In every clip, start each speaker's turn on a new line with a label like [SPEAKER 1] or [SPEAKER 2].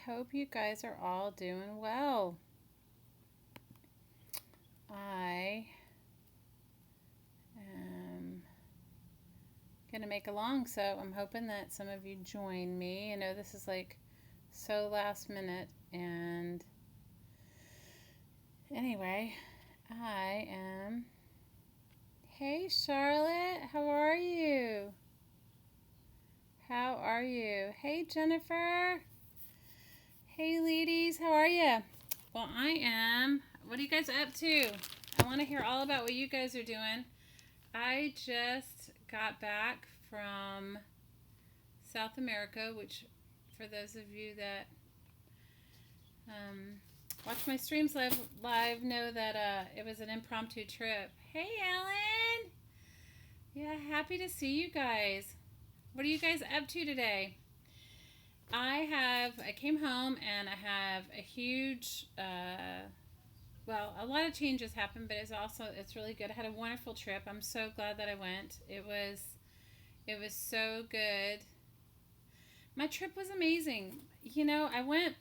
[SPEAKER 1] hope you guys are all doing well. I am going to make a long, so I'm hoping that some of you join me. I know this is like so last minute, and anyway, I am. Hey, Charlotte, how are you? How are you? Hey, Jennifer. Hey, ladies, how are you? Well, I am. What are you guys up to? I want to hear all about what you guys are doing. I just got back from South America, which, for those of you that watch my streams live know that it was an impromptu trip. Hey, Ellen! Yeah, happy to see you guys. What are you guys up to today? I came home and I have a huge, a lot of changes happened, but it's really good. I had a wonderful trip. I'm so glad that I went. It was so good. My trip was amazing. I went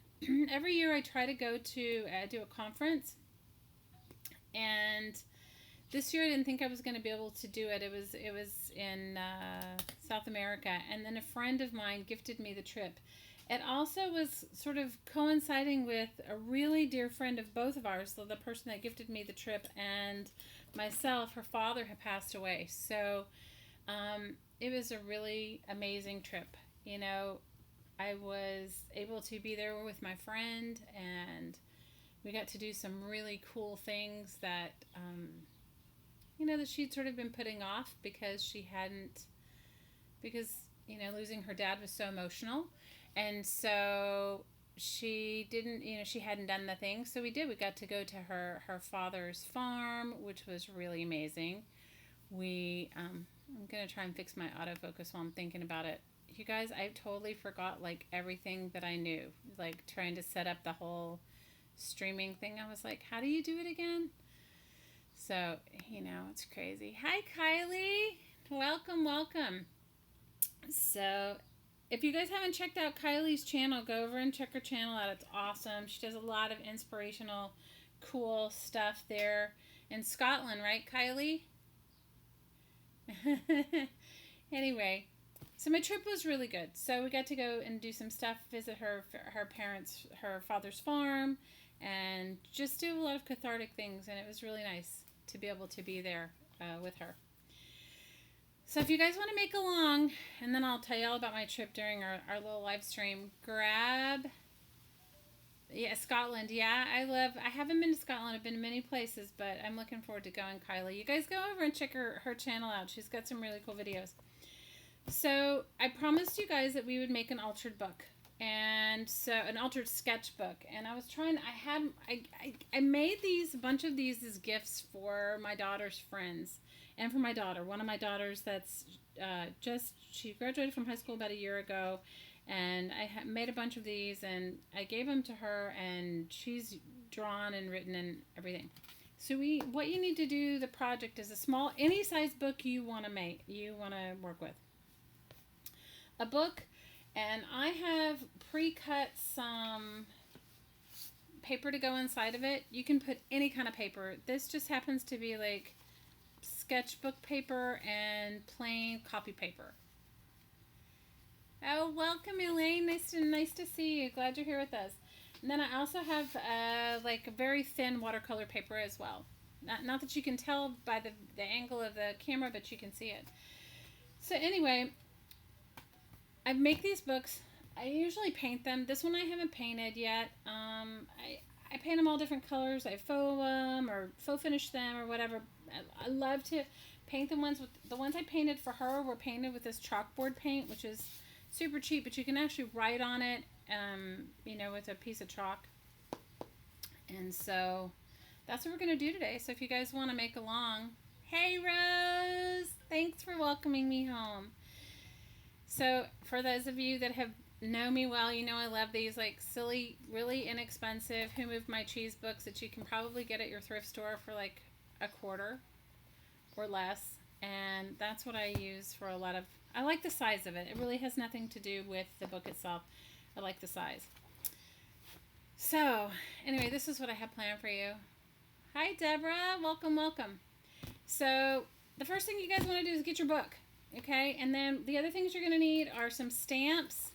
[SPEAKER 1] every year. I try to go to do a conference, and this year I didn't think I was going to be able to do it. It was in South America, and then a friend of mine gifted me the trip. It also was sort of coinciding with a really dear friend of both of ours, so the person that gifted me the trip and myself, her father had passed away. So it was a really amazing trip. I was able to be there with my friend, and we got to do some really cool things that, that she'd sort of been putting off because losing her dad was so emotional. And so she didn't, she hadn't done the thing. So we got to go to her father's farm, which was really amazing. I'm going to try and fix my autofocus while I'm thinking about it. You guys, I totally forgot like everything that I knew, like trying to set up the whole streaming thing. I was like, how do you do it again? So, it's crazy. Hi, Kylie. Welcome. So, if you guys haven't checked out Kylie's channel, go over and check her channel out. It's awesome. She does a lot of inspirational, cool stuff there in Scotland, right, Kylie? Anyway, so my trip was really good. So we got to go and do some stuff, visit her father's farm, and just do a lot of cathartic things. And it was really nice to be able to be there with her. So if you guys want to make along, and then I'll tell you all about my trip during our little live stream, Scotland. Yeah, I haven't been to Scotland. I've been to many places, but I'm looking forward to going, Kylie. You guys go over and check her channel out. She's got some really cool videos. So I promised you guys that we would make an altered book. And so an altered sketchbook. And I was trying, I made a bunch of these as gifts for my daughter's friends. And for my daughter, one of my daughters that's she graduated from high school about a year ago, and I made a bunch of these, and I gave them to her, and she's drawn and written and everything. So what you need to do, the project is any size book you want to work with. A book, and I have pre-cut some paper to go inside of it. You can put any kind of paper. This just happens to be like sketchbook paper and plain copy paper. Oh, welcome, Elaine. Nice to see you. Glad you're here with us. And then I also have like a very thin watercolor paper as well. Not that you can tell by the angle of the camera, but you can see it. So anyway, I make these books. I usually paint them. This one I haven't painted yet. I paint them all different colors. I faux them or faux finish them or whatever. I love to paint the ones I painted for her were painted with this chalkboard paint, which is super cheap, but you can actually write on it, with a piece of chalk. And so that's what we're going to do today. So if you guys want to make along, hey Rose, thanks for welcoming me home. So for those of you that have know me well, I love these like silly, really inexpensive Who Moved My Cheese books that you can probably get at your thrift store for like $0.25 or less. And that's what I use for I like the size of it. It really has nothing to do with the book itself. I like the size. So, anyway, this is what I have planned for you. Hi, Deborah. Welcome, welcome. So, the first thing you guys want to do is get your book, okay? And then the other things you're going to need are some stamps.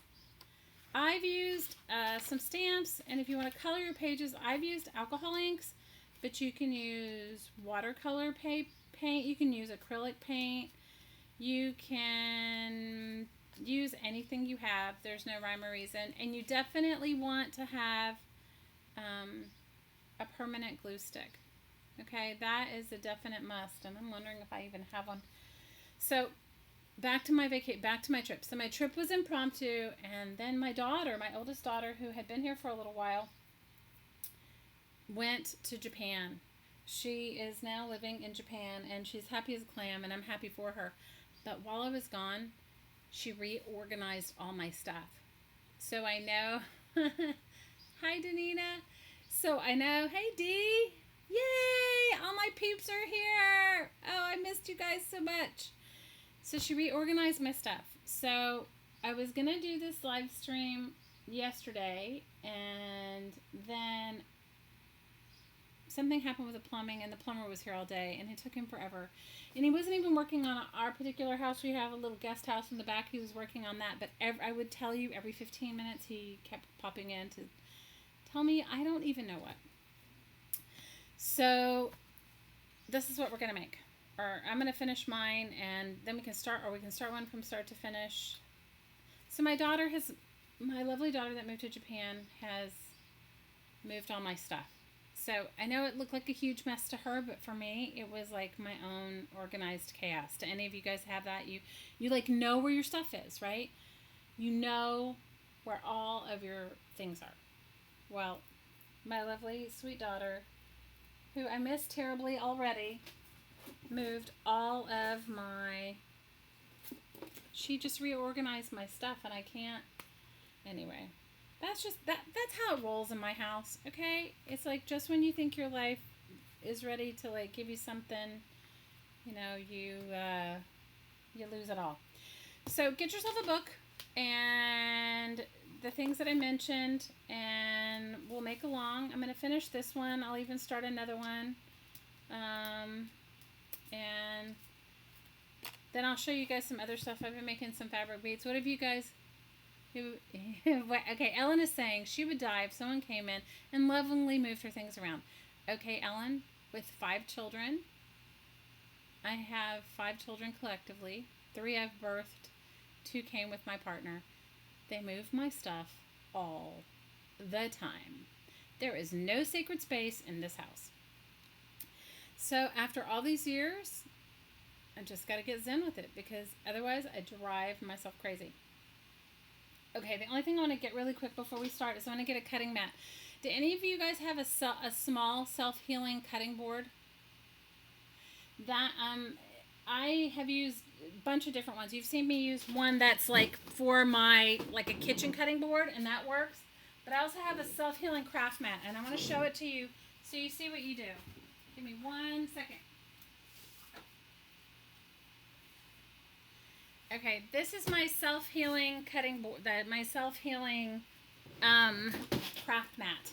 [SPEAKER 1] I've used some stamps, and if you want to color your pages, I've used alcohol inks, but you can use watercolor paint. You can use acrylic paint. You can use anything you have. There's no rhyme or reason. And you definitely want to have a permanent glue stick. Okay, that is a definite must. And I'm wondering if I even have one. So back to my trip. So my trip was impromptu, and then my daughter, my oldest daughter, who had been here for a little while, went to Japan. She is now living in Japan, and she's happy as a clam, and I'm happy for her. But while I was gone, she reorganized all my stuff. So I know, hi Danina. So I know, hey Dee, yay, all my peeps are here. Oh, I missed you guys so much. So she reorganized my stuff. So I was going to do this live stream yesterday, and then something happened with the plumbing, and the plumber was here all day, and it took him forever. And he wasn't even working on our particular house. We have a little guest house in the back. He was working on that, but I would tell you every 15 minutes he kept popping in to tell me I don't even know what. So this is what we're going to make. Or I'm going to finish mine, and then we can start one from start to finish. So my lovely daughter that moved to Japan has moved all my stuff. So I know it looked like a huge mess to her, but for me, it was like my own organized chaos. Do any of you guys have that? You like know where your stuff is, right? You know where all of your things are. Well, my lovely, sweet daughter, who I miss terribly already, moved all of she just reorganized my stuff, and I can't, anyway. That's how it rolls in my house, okay? It's like just when you think your life is ready to like give you something, you know, you lose it all. So get yourself a book and the things that I mentioned, and we'll make along. I'm going to finish this one. I'll even start another one. And then I'll show you guys some other stuff. I've been making some fabric beads. What have you guys... Okay, Ellen is saying she would die if someone came in and lovingly moved her things around. Okay, Ellen, with 5 children, I have 5 children collectively. 3 I've birthed, 2 came with my partner. They move my stuff all the time. There is no sacred space in this house. So after all these years, I just got to get zen with it, because otherwise I drive myself crazy. Okay, the only thing I want to get really quick before we start is I want to get a cutting mat. Do any of you guys have a small self-healing cutting board? That I have used a bunch of different ones. You've seen me use one that's like for my, like a kitchen cutting board, and that works. But I also have a self-healing craft mat, and I want to show it to you so you see what you do. Give me 1 second. Okay, this is my self-healing cutting board, my self-healing craft mat.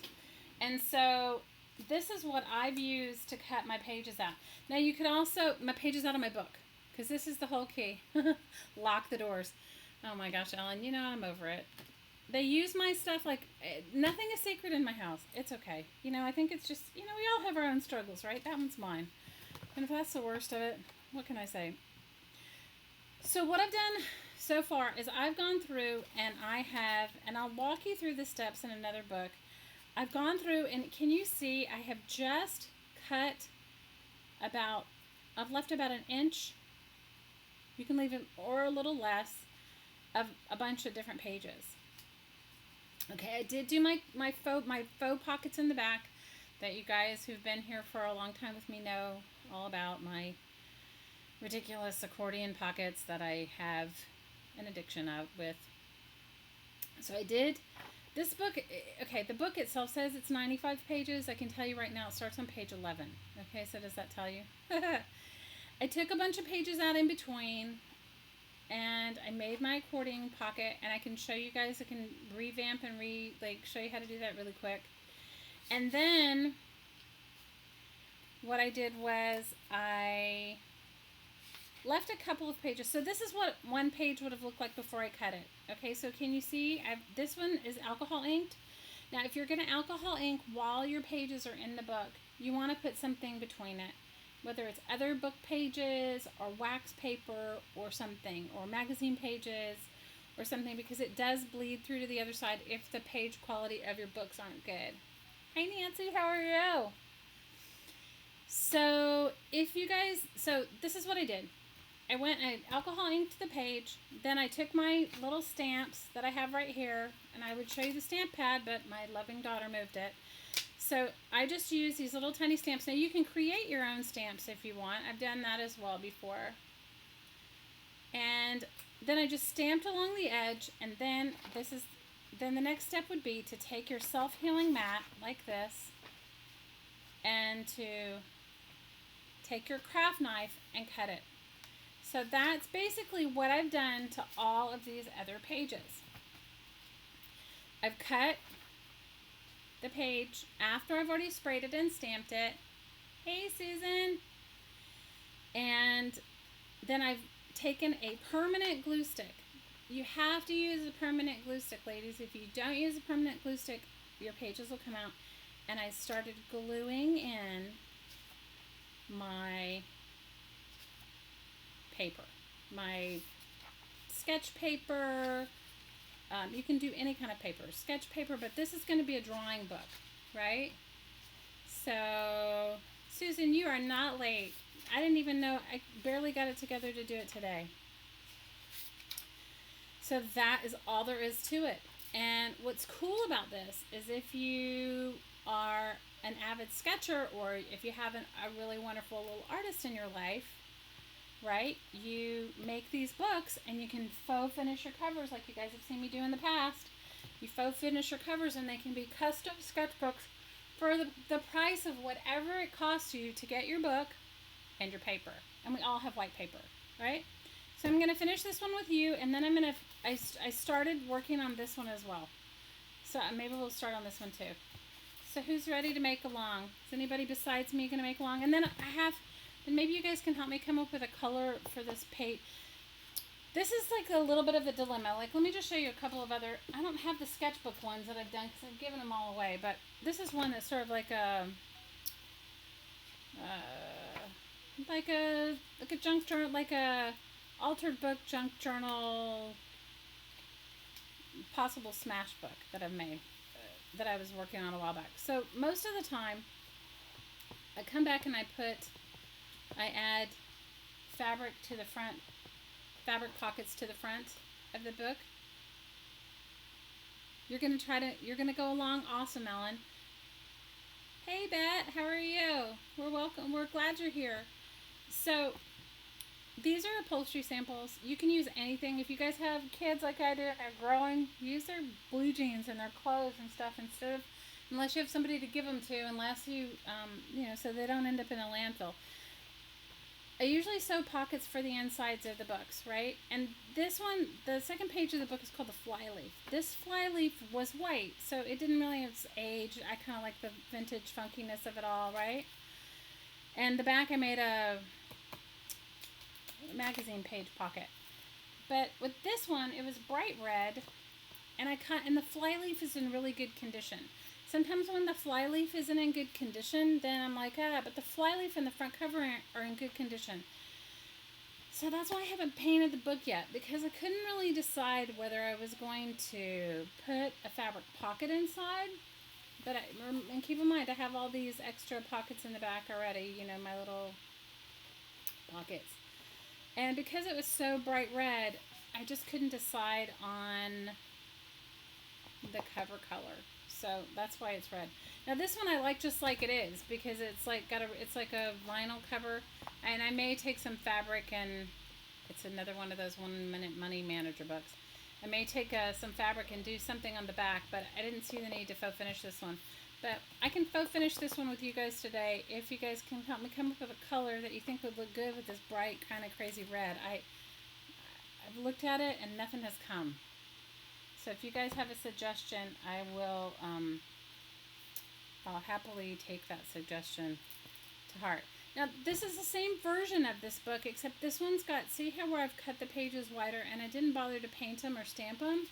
[SPEAKER 1] And so this is what I've used to cut my pages out. Now you could also, my pages out of my book, because this is the whole key. Lock the doors. Oh my gosh, Ellen, you know I'm over it. They use my stuff like, nothing is sacred in my house. It's okay. You know, I think it's just, you know, we all have our own struggles, right? That one's mine. And if that's the worst of it, what can I say? So what I've done so far is I've gone through and I'll walk you through the steps in another book. I've gone through, and can you see I have just cut I've left about 1 inch, you can leave it, or a little less, of a bunch of different pages. Okay, I did do my faux pockets in the back that you guys who've been here for a long time with me know all about, my ridiculous accordion pockets that I have an addiction with. So I did this book. Okay, the book itself says it's 95 pages. I can tell you right now it starts on page 11. Okay, so does that tell you? I took a bunch of pages out in between, and I made my accordion pocket, and I can show you guys, I can revamp and show you how to do that really quick. And then what I did was I left a couple of pages. So this is what one page would have looked like before I cut it. Okay, so can you see? This one is alcohol inked. Now, if you're going to alcohol ink while your pages are in the book, you want to put something between it, whether it's other book pages or wax paper or something, or magazine pages or something, because it does bleed through to the other side if the page quality of your books aren't good. Hi Nancy, how are you? So this is what I did. I alcohol inked the page, then I took my little stamps that I have right here, and I would show you the stamp pad, but my loving daughter moved it. So I just use these little tiny stamps. Now you can create your own stamps if you want. I've done that as well before. And then I just stamped along the edge, and then the next step would be to take your self-healing mat like this, and to take your craft knife and cut it. So that's basically what I've done to all of these other pages. I've cut the page after I've already sprayed it and stamped it. Hey Susan! And then I've taken a permanent glue stick. You have to use a permanent glue stick, ladies. If you don't use a permanent glue stick, your pages will come out. And I started gluing in my paper, my sketch paper. You can do any kind of paper, sketch paper, but this is going to be a drawing book, right? So, Susan, you are not late. I didn't even know, I barely got it together to do it today. So that is all there is to it. And what's cool about this is if you are an avid sketcher, or if you have a really wonderful little artist in your life, right, you make these books and you can faux finish your covers like you guys have seen me do in the past. You faux finish your covers and they can be custom sketchbooks for the price of whatever it costs you to get your book and your paper. And we all have white paper, right? So I'm going to finish this one with you, and then I started working on this one as well. So maybe we'll start on this one too. So who's ready to make along? Is anybody besides me going to make along? And then and maybe you guys can help me come up with a color for this page. This is like a little bit of a dilemma. Like, let me just show you a couple of other, I don't have the sketchbook ones that I've done because I've given them all away, but this is one that's sort of like a junk journal, like a altered book junk journal, possible smash book that I've made, that I was working on a while back. So most of the time, I come back and I add fabric to the front, fabric pockets to the front of the book. You're gonna go along? Awesome, Ellen. Hey, Bet, how are you? We're welcome. We're glad you're here. So these are upholstery samples. You can use anything. If you guys have kids like I do and they're growing, use their blue jeans and their clothes and stuff unless you have somebody to give them to, unless you, so they don't end up in a landfill. I usually sew pockets for the insides of the books, right? And this one, the second page of the book is called the flyleaf. This flyleaf was white, so it didn't really have its age. I kind of like the vintage funkiness of it all, right? And the back I made a magazine page pocket. But with this one, it was bright red, and the flyleaf is in really good condition. Sometimes when the flyleaf isn't in good condition, then I'm like, but the flyleaf and the front cover are in good condition. So that's why I haven't painted the book yet, because I couldn't really decide whether I was going to put a fabric pocket inside. And keep in mind, I have all these extra pockets in the back already, my little pockets. And because it was so bright red, I just couldn't decide on the cover color. So that's why it's red. Now this one I like just like it is, because it's like a vinyl cover, and I may take some fabric, and it's another one of those 1 minute money manager books. I may take some fabric and do something on the back, but I didn't see the need to faux finish this one. But I can faux finish this one with you guys today if you guys can help me come up with a color that you think would look good with this bright kind of crazy red. I've looked at it and nothing has come. So if you guys have a suggestion, I will I'll happily take that suggestion to heart. Now, this is the same version of this book, except this one's got, see how where I've cut the pages wider, and I didn't bother to paint them or stamp them?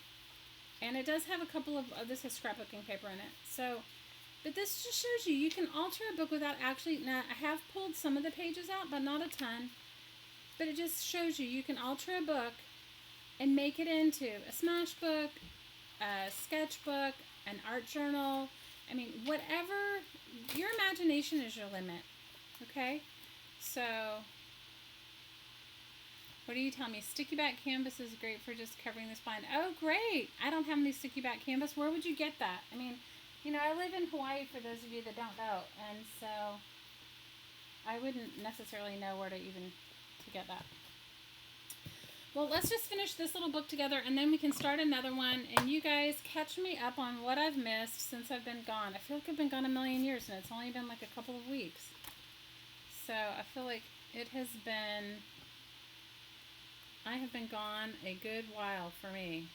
[SPEAKER 1] And it does have a couple of, this is scrapbooking paper in it. So, but this just shows you can alter a book without actually, now I have pulled some of the pages out, but not a ton. But it just shows you can alter a book and make it into a smash book, a sketchbook, an art journal. I mean, whatever, your imagination is your limit. Okay? So, what do you tell me? Sticky back canvas is great for just covering the spine. Oh, great. I don't have any sticky back canvas. Where would you get that? I mean, you know, I live in Hawaii for those of you that don't know. And so I wouldn't necessarily know where to even to get that. Well, let's just finish this little book together and then we can start another one. And you guys catch me up on what I've missed since I've been gone. I feel like I've been gone a million years and it's only been like a couple of weeks. So I feel like it has been, I have been gone a good while for me,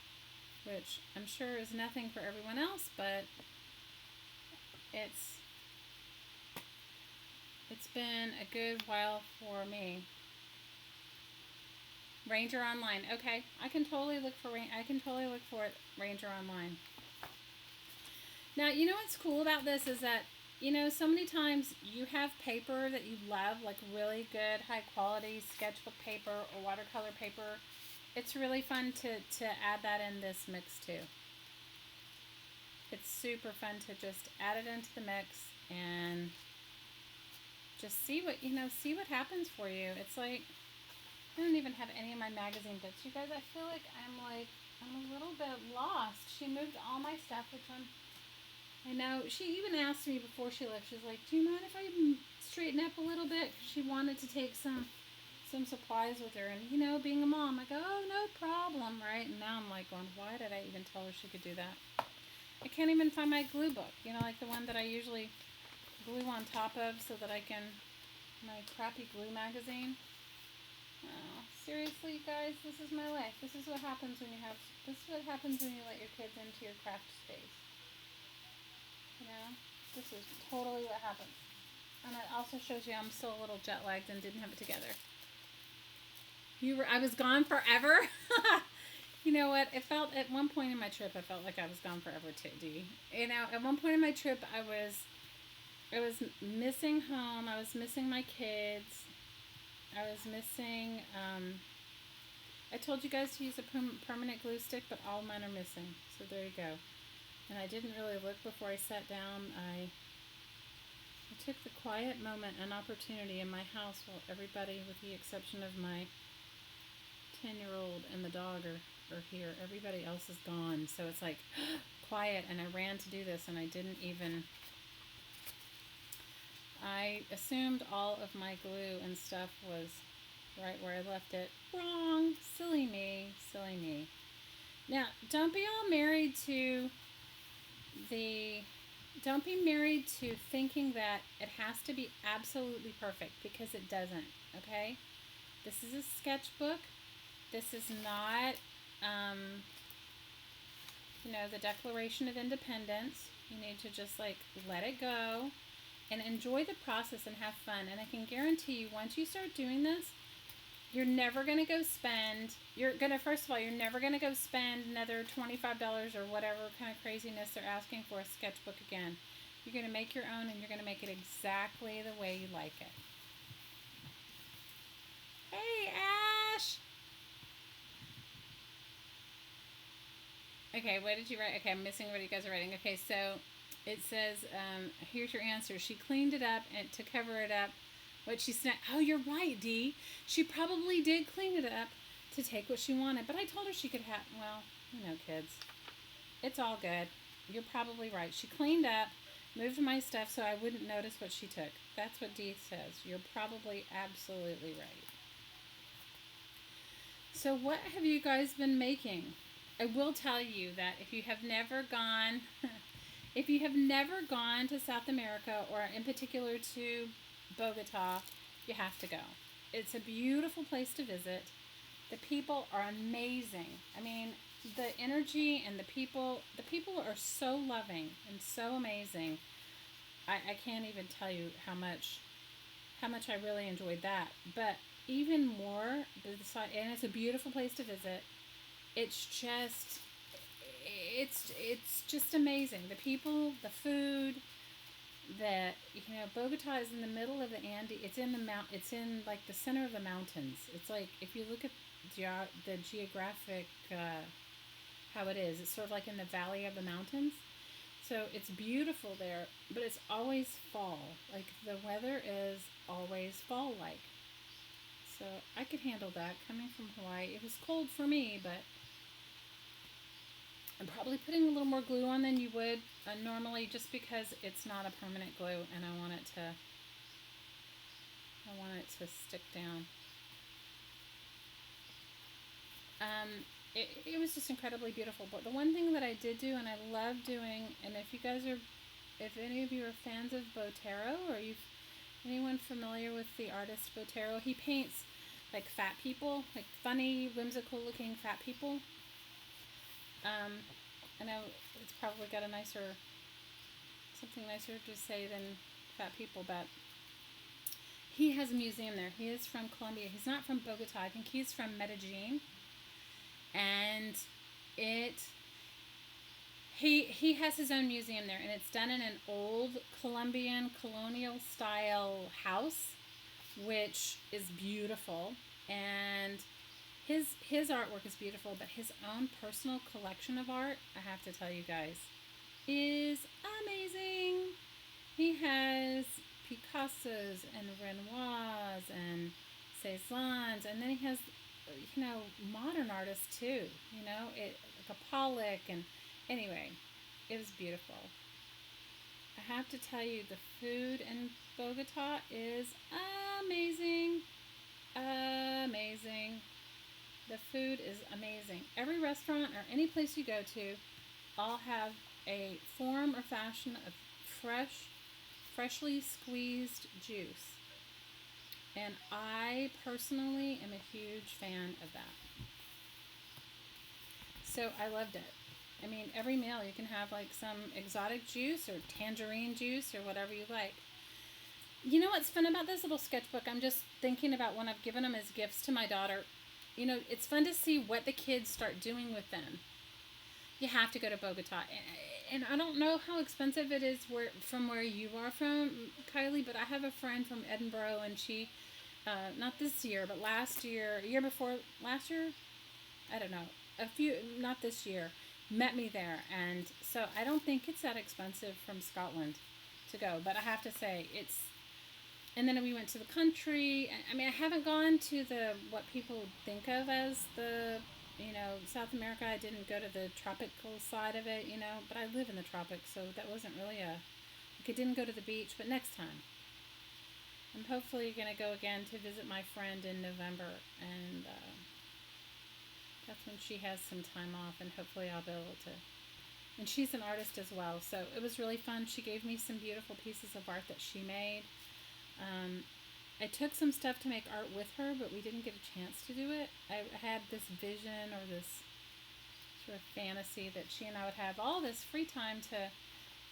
[SPEAKER 1] which I'm sure is nothing for everyone else, but it's been a good while for me. Ranger Online. Okay, I can totally look for it, Ranger Online. Now, you know what's cool about this is that, you know, so many times you have paper that you love, like really good, high quality sketchbook paper or watercolor paper. It's really fun to add that in this mix too. It's super fun to just add it into the mix and just see what, you know, see what happens for you. It's like, I don't even have any of my magazine bits. You guys, I feel like I'm a little bit lost. She moved all my stuff, which I know. She even asked me before she left, she's like, do you mind if I straighten up a little bit? She wanted to take some supplies with her. And, you know, being a mom, I go, oh, no problem, right? And now I'm like going, why did I even tell her she could do that? I can't even find my glue book, you know, like the one that I usually glue on top of so that I can, my crappy glue magazine. Oh, seriously, you guys, this is my life. This is what happens when you let your kids into your craft space. You know, this is totally what happens. And it also shows you I'm still a little jet lagged and didn't have it together. I was gone forever. You know what? It felt at one point in my trip, I felt like I was gone forever too. You know, at one point in my trip, I was missing home. I was missing my kids. I was missing, I told you guys to use a permanent glue stick, but all mine are missing. So there you go. And I didn't really look before I sat down. I took the quiet moment and opportunity in my house while everybody, with the exception of my 10-year-old and the dog are here. Everybody else is gone. So it's like quiet, and I ran to do this, and I didn't even... I assumed all of my glue and stuff was right where I left it. Wrong. Silly me. Silly me. Now, don't be married to thinking that it has to be absolutely perfect, because it doesn't, okay? This is a sketchbook. This is not, you know, the Declaration of Independence. You need to just, like, let it go and enjoy the process and have fun. And I can guarantee you, once you start doing this, you're never going to go spend, first of all, you're never going to go spend another $25 or whatever kind of craziness they're asking for a sketchbook again. You're going to make your own, and you're going to make it exactly the way you like it. Hey, Ash! Okay, what did you write? Okay, I'm missing what you guys are writing. Okay, so it says, here's your answer. She cleaned it up and to cover it up. What she snapped. Oh, you're right, Dee. She probably did clean it up to take what she wanted. But I told her she could have, well, you know, kids. It's all good. You're probably right. She cleaned up, moved my stuff so I wouldn't notice what she took. That's what Dee says. You're probably absolutely right. So what have you guys been making? I will tell you that if you have never gone... If you have never gone to South America, or in particular to Bogota, you have to go. It's a beautiful place to visit. The people are amazing. I mean, the energy and the people are so loving and so amazing. I can't even tell you how much I really enjoyed that. But even more, and it's a beautiful place to visit. It's just it's just amazing. The people, the food, that Bogota is in the middle of the Andes. It's in the It's in like the center of the mountains. It's like if you look at the geographic how it is. It's sort of like in the valley of the mountains. So it's beautiful there, but it's always fall. Like the weather is always fall like. So I could handle that coming from Hawaii. It was cold for me, but I'm probably putting a little more glue on than you would normally, just because it's not a permanent glue and I want it to stick down. It was just incredibly beautiful. But the one thing that I did do and I love doing, and if any of you are fans of Botero, or anyone familiar with the artist Botero, he paints like fat people, like funny, whimsical looking fat people. I know it's probably got something nicer to say than fat people, but he has a museum there. He is from Colombia. He's not from Bogota. I think he's from Medellin. And he has his own museum there, and it's done in an old Colombian colonial style house, which is beautiful. And his artwork is beautiful, but his own personal collection of art, I have to tell you guys, is amazing. He has Picassos and Renoirs and Cezannes, and then he has modern artists too, like a Pollock, and anyway, it was beautiful. I have to tell you, the food in Bogota is amazing. Amazing. The food is amazing. Every restaurant or any place you go to all have a form or fashion of freshly squeezed juice. And I personally am a huge fan of that. So I loved it. I mean, every meal you can have like some exotic juice or tangerine juice or whatever you like. You know what's fun about this little sketchbook? I'm just thinking about when I've given them as gifts to my daughter. It's fun to see what the kids start doing with them. You have to go to Bogota. And I don't know how expensive it is from where you are from, Kylie, but I have a friend from Edinburgh, and she, not this year, but last year, year before last year, I don't know, not this year, met me there. And so I don't think it's that expensive from Scotland to go, but I have to say and then we went to the country. I mean, I haven't gone to what people think of as the, South America. I didn't go to the tropical side of it, but I live in the tropics, so that wasn't really I didn't go to the beach, but next time. I'm hopefully going to go again to visit my friend in November, and that's when she has some time off, and hopefully I'll be able to. And she's an artist as well, so it was really fun. She gave me some beautiful pieces of art that she made. I took some stuff to make art with her, but we didn't get a chance to do it. I had this vision or this sort of fantasy that she and I would have all this free time to,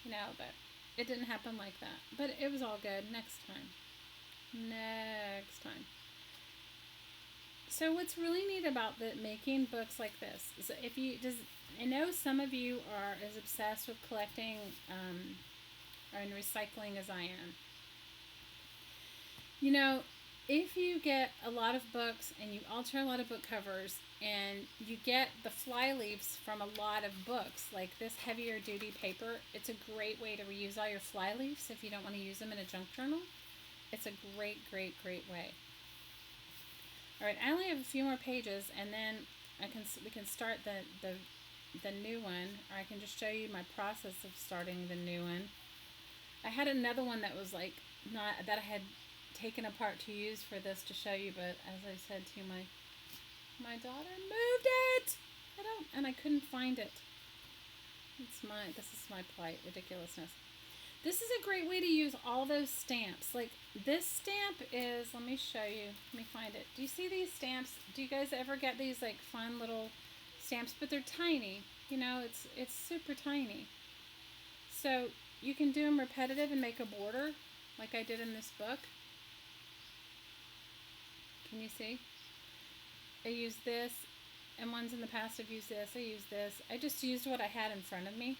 [SPEAKER 1] but it didn't happen like that. But it was all good. Next time. So what's really neat about making books like this is I know some of you are as obsessed with collecting or in recycling as I am. If you get a lot of books and you alter a lot of book covers and you get the fly leaves from a lot of books, like this heavier duty paper, it's a great way to reuse all your fly leaves if you don't want to use them in a junk journal. It's a great, great, great way. All right, I only have a few more pages, and then we can start the new one, or I can just show you my process of starting the new one. I had another one that was like that I had taken apart to use for this to show you, but as I said to you, my daughter moved it. I couldn't find it. This is my plight, ridiculousness. This is a great way to use all those stamps. Like this stamp is, let me show you. Let me find it. Do you see these stamps? Do you guys ever get these like fun little stamps? But they're tiny. It's super tiny. So you can do them repetitive and make a border like I did in this book. Can you see? I used this, and ones in the past I've used this. I used this. I just used what I had in front of me.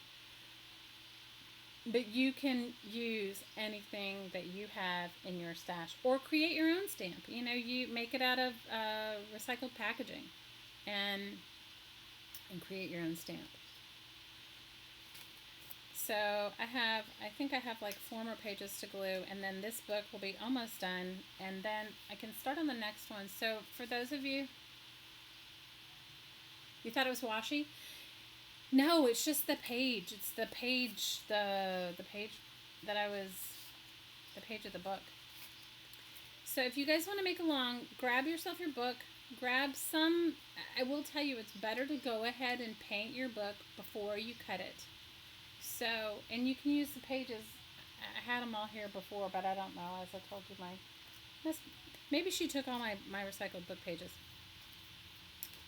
[SPEAKER 1] But you can use anything that you have in your stash, or create your own stamp. You know, you make it out of recycled packaging, and create your own stamp. So I think I have like 4 more pages to glue, and then this book will be almost done, and then I can start on the next one. So for those of you, you thought it was washi? No, it's just the page. It's the page, the page that the page of the book. So if you guys want to make along, grab yourself your book, grab some, I will tell you, it's better to go ahead and paint your book before you cut it. So, and you can use the pages. I had them all here before, but I don't know, as I told you, maybe she took all my recycled book pages.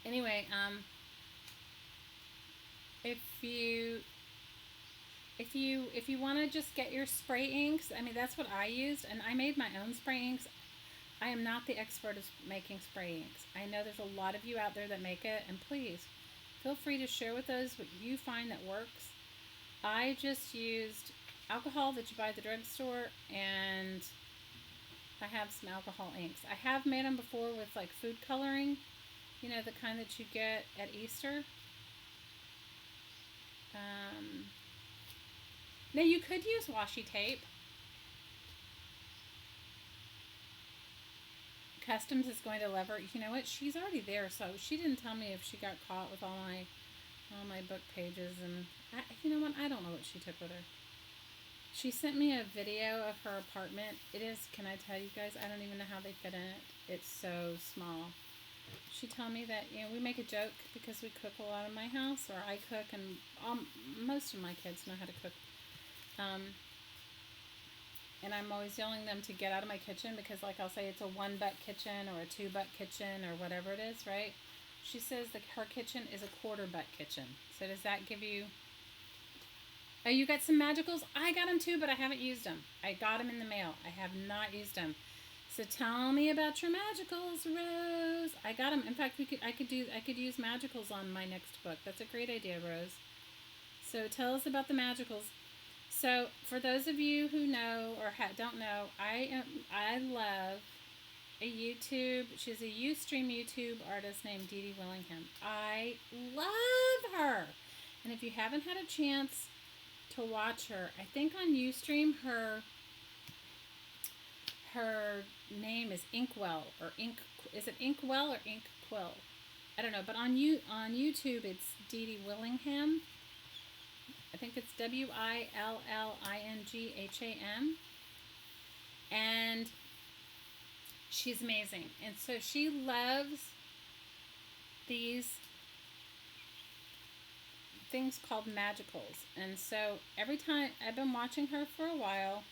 [SPEAKER 1] Anyway, if you want to just get your spray inks, I mean, that's what I used, and I made my own spray inks. I am not the expert of making spray inks. I know there's a lot of you out there that make it, and please feel free to share with us what you find that works. I just used alcohol that you buy at the drugstore, and I have some alcohol inks. I have made them before with like food coloring, you know, the kind that you get at Easter. Now you could use washi tape. Customs is going to love her. You know what? She's already there, so she didn't tell me if she got caught with all my book pages, and you know what? I don't know what she took with her. She sent me a video of her apartment. It is, can I tell you guys? I don't even know how they fit in it. It's so small. She told me that, you know, we make a joke because we cook a lot in my house, or I cook, and most of my kids know how to cook. And I'm always yelling them to get out of my kitchen because, like, I'll say it's a 1-butt kitchen or a 2-butt kitchen or whatever it is, right? She says that her kitchen is a 1/4-butt kitchen. So does that give you... Oh, you got some magicals? I got them too, but I haven't used them. I got them in the mail. I have not used them. So tell me about your magicals, Rose. I got them. In fact, I could use magicals on my next book. That's a great idea, Rose. So tell us about the magicals. So for those of you who know or don't know, I love a YouTube. She's a Ustream YouTube artist named Dee Dee Willingham. I love her. And if you haven't had a chance to watch her, I think on Ustream her name is Inkwell or Ink. Is it Inkwell or Inkquill? I don't know. But on YouTube it's Dee Dee Willingham. I think it's Willingham, and she's amazing. And so she loves these things called magicals. And so every time, I've been watching her for a while,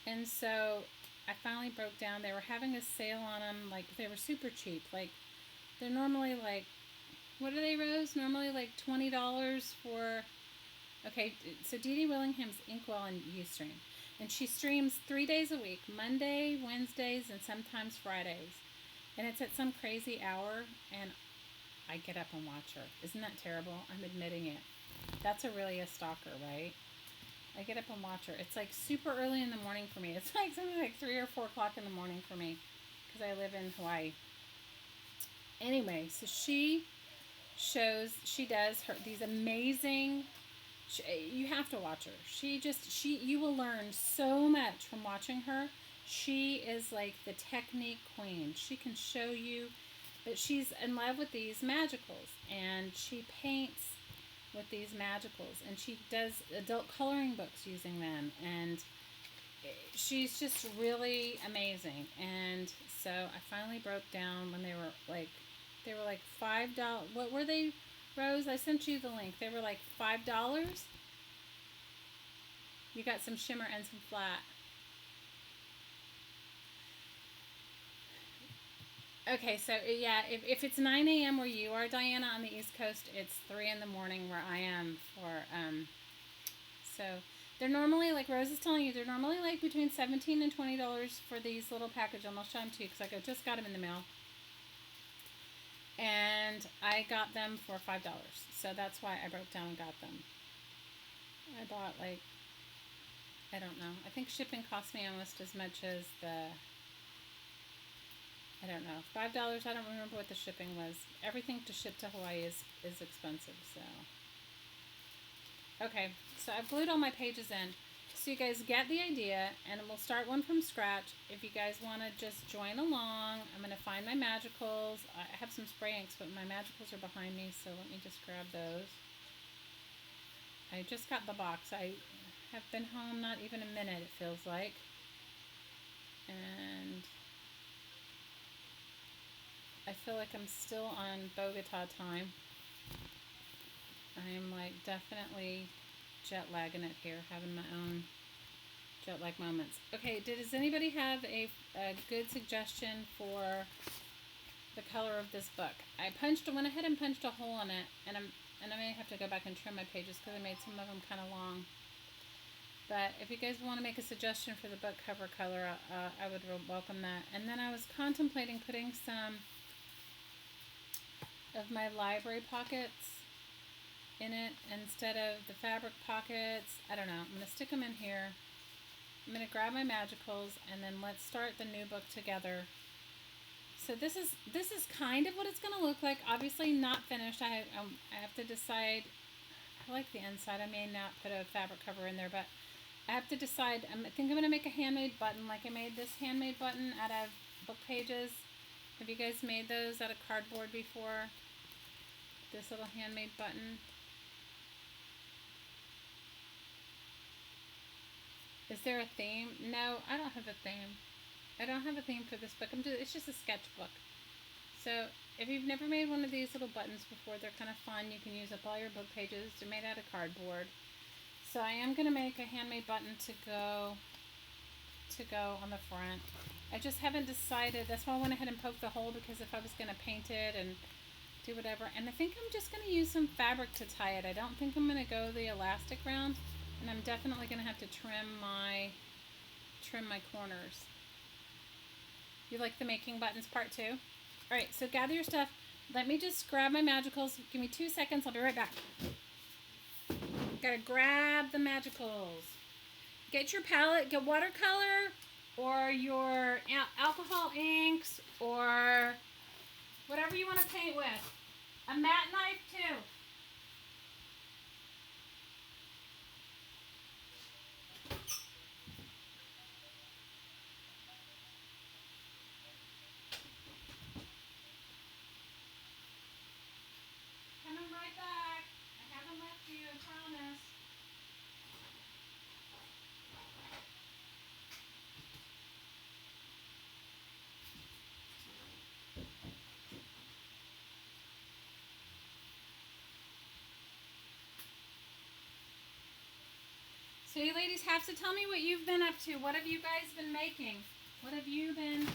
[SPEAKER 1] and so I finally broke down. They were having a sale on them, like they were super cheap. Like they're normally like, what are they, Rose? Normally like $20 for... Okay, so Dee Dee Willingham's Inkwell and Ustream. And she streams 3 days a week, Monday, Wednesdays, and sometimes Fridays. And it's at some crazy hour, and I get up and watch her. Isn't that terrible? I'm admitting it. That's really a stalker, right? I get up and watch her. It's like super early in the morning for me. It's like something like 3 or 4 o'clock in the morning for me, because I live in Hawaii. Anyway, so she does these amazing... you have to watch her. You will learn so much from watching her. She is like the technique queen. She can show you, but she's in love with these magicals, and she paints with these magicals, and she does adult coloring books using them, and she's just really amazing. And so I finally broke down when they were like $5. What were they, Rose? I sent you the link. They were like $5. You got some shimmer and some flat. Okay, so yeah, if it's 9 a.m. where you are, Diana, on the East Coast, it's 3 in the morning where I am for So they're normally, like Rose is telling you, they're normally like between $17 and $20 for these little packages. And I'll show them to you because I just got them in the mail. And I got them for $5. So that's why I broke down and got them. I bought like, I don't know. I think shipping cost me almost as much as the, I don't know, $5. I don't remember what the shipping was. Everything to ship to Hawaii is expensive, so. Okay, so I've glued all my pages in. So you guys get the idea, and we'll start one from scratch. If you guys want to just join along, I'm going to find my magicals. I have some spray inks, but my magicals are behind me, so let me just grab those. I just got the box. I have been home not even a minute, it feels like. And I feel like I'm still on Bogota time. I am like definitely jet lagging it here, having my own jet lag moments. Okay, does anybody have a good suggestion for the color of this book? I went ahead and punched a hole in it, and I may have to go back and trim my pages because I made some of them kind of long. But if you guys want to make a suggestion for the book cover color, I would welcome that. And then I was contemplating putting some of my library pockets in it instead of the fabric pockets. I don't know. I'm going to stick them in here. I'm going to grab my magicals, and then let's start the new book together. So this is kind of what it's going to look like. Obviously not finished. I have to decide. I like the inside. I may not put a fabric cover in there, but I have to decide. I think I'm going to make a handmade button, like I made this handmade button out of book pages. Have you guys made those out of cardboard before? This little handmade button. Is there a theme? No, I don't have a theme. I don't have a theme for this book. It's just a sketchbook. So if you've never made one of these little buttons before, they're kind of fun. You can use up all your book pages. They're made out of cardboard. So I am going to make a handmade button to go on the front. I just haven't decided. That's why I went ahead and poked the hole, because if I was going to paint it and do whatever. And I think I'm just going to use some fabric to tie it. I don't think I'm going to go the elastic round. And I'm definitely going to have to trim my corners. You like the making buttons part too? Alright, so gather your stuff. Let me just grab my magicals. Give me 2 seconds. I'll be right back. Gotta grab the magicals. Get your palette. Get watercolor or your alcohol inks or whatever you want to paint with. A matte knife too. Coming right back. I haven't left you, I promise. So you ladies have to tell me what you've been up to. What have you guys been making? What have you been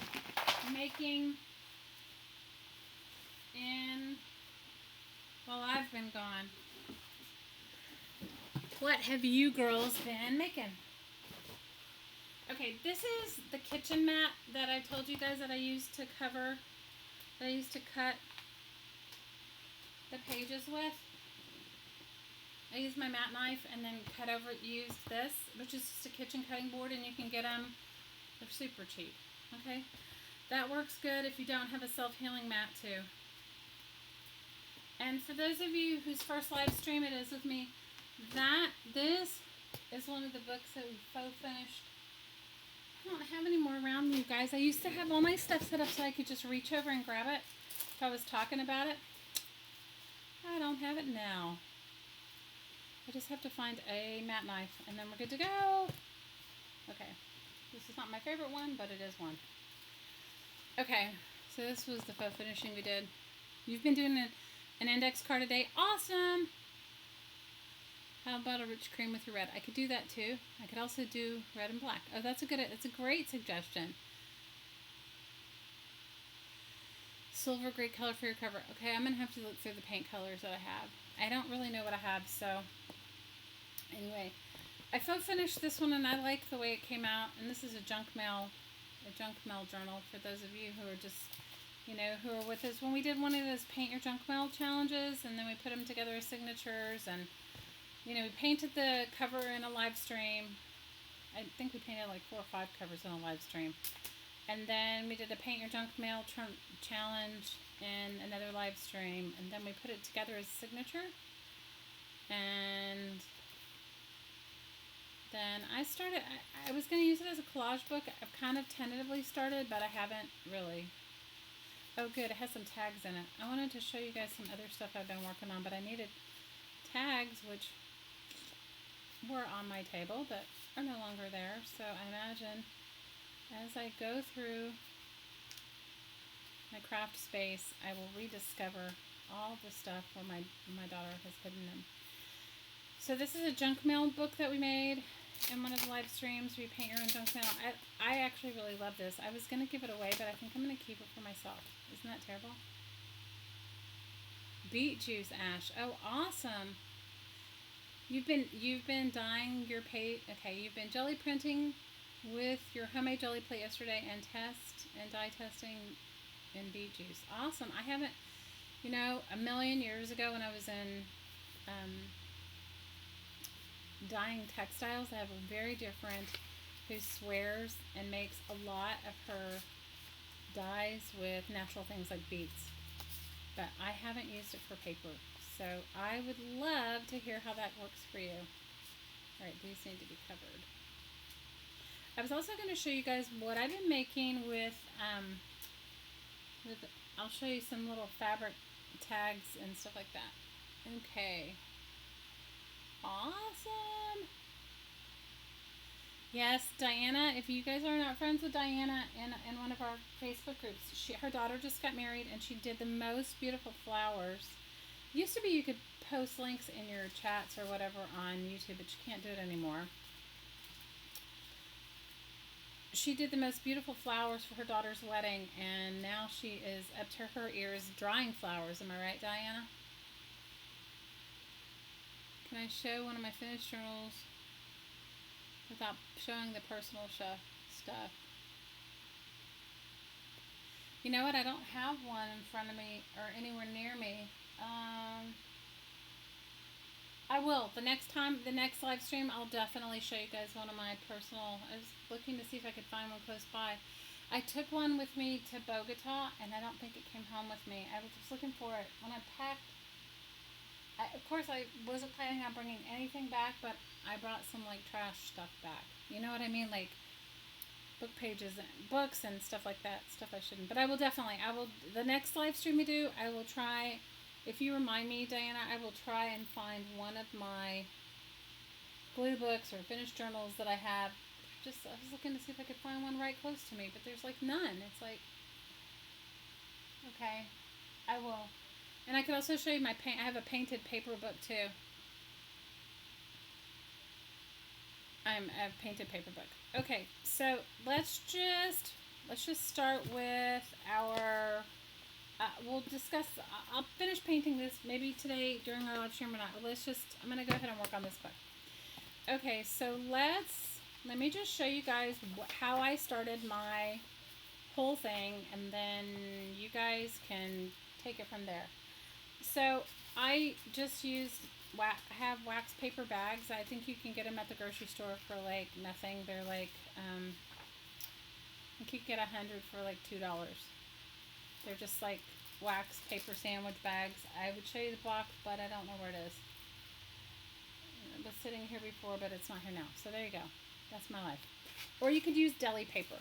[SPEAKER 1] making while I've been gone? What have you girls been making? Okay, this is the kitchen mat that I told you guys that I used to cut the pages with. I used my mat knife and then used this, which is just a kitchen cutting board, and you can get them, they're super cheap, okay? That works good if you don't have a self-healing mat too. And for those of you whose first live stream it is with me, this is one of the books that we faux finished. I don't have any more around me, you guys. I used to have all my stuff set up so I could just reach over and grab it if I was talking about it. I don't have it now. I just have to find a matte knife and then we're good to go. Okay, this is not my favorite one, but it is one. Okay, so this was the faux finishing we did. You've been doing an index card a day. Awesome! How about a rich cream with your red? I could do that too. I could also do red and black. Oh, that's a great suggestion. Silver, great color for your cover. Okay, I'm going to have to look through the paint colors that I have. I don't really know what I have, so anyway. I felt finished this one, and I like the way it came out. And this is a junk mail journal for those of you who are just, who are with us when we did one of those paint your junk mail challenges, and then we put them together as signatures, and we painted the cover in a live stream. I think we painted like 4 or 5 covers in a live stream, and then we did a paint your junk mail challenge in another live stream, and then we put it together as a signature. And then I started, I was going to use it as a collage book. I've kind of tentatively started, but I haven't really. Oh good, it has some tags in it. I wanted to show you guys some other stuff I've been working on, but I needed tags, which were on my table, but are no longer there. So I imagine as I go through my craft space, I will rediscover all the stuff where my daughter has hidden them. So this is a junk mail book that we made in one of the live streams. We paint your own junk mail. I actually really love this. I was going to give it away, but I think I'm going to keep it for myself. Isn't that terrible? Beet juice ash. Oh, awesome. You've been dyeing your page. Okay, you've been jelly printing with your homemade jelly plate yesterday and dye testing in beet juice. Awesome. I haven't, a million years ago when I was in dyeing textiles, I have a very dear friend who swears and makes a lot of her dyes with natural things like beets, but I haven't used it for paper, so I would love to hear how that works for you. All right, these need to be covered. I was also going to show you guys what I've been making with I'll show you some little fabric tags and stuff like that. Okay. Awesome. Yes, Diana, if you guys are not friends with Diana in one of our Facebook groups, her daughter just got married, and she did the most beautiful flowers. It used to be you could post links in your chats or whatever on YouTube, but you can't do it anymore. She did the most beautiful flowers for her daughter's wedding, and now she is up to her ears drying flowers. Am I right, Diana? Can I show one of my finished journals without showing the personal stuff? You know what? I don't have one in front of me or anywhere near me. I will. The next live stream, I'll definitely show you guys one of my personal. I was looking to see if I could find one close by. I took one with me to Bogota, and I don't think it came home with me. I was just looking for it. When I packed, of course, I wasn't planning on bringing anything back, but I brought some, like, trash stuff back. You know what I mean? Like, book pages and books and stuff like that. Stuff I shouldn't. But I will definitely, the next live stream we do, I will try. If you remind me, Diana, I will try and find one of my glue books or finished journals that I have. I was looking to see if I could find one right close to me, but there's like none. It's like, okay, I will. And I could also show you my paint. I have a painted paper book too. I have a painted paper book. Okay, so let's just start with our. We'll discuss. I'll finish painting this maybe today during our live stream or not. I'm going to go ahead and work on this book. Okay, so let me just show you guys how I started my whole thing, and then you guys can take it from there. So I just used, I have wax paper bags. I think you can get them at the grocery store for like nothing. They're like, you could get 100 for like $2. They're just like wax paper sandwich bags. I would show you the box, but I don't know where it is. It was sitting here before, but it's not here now. So there you go. That's my life. Or you could use deli paper,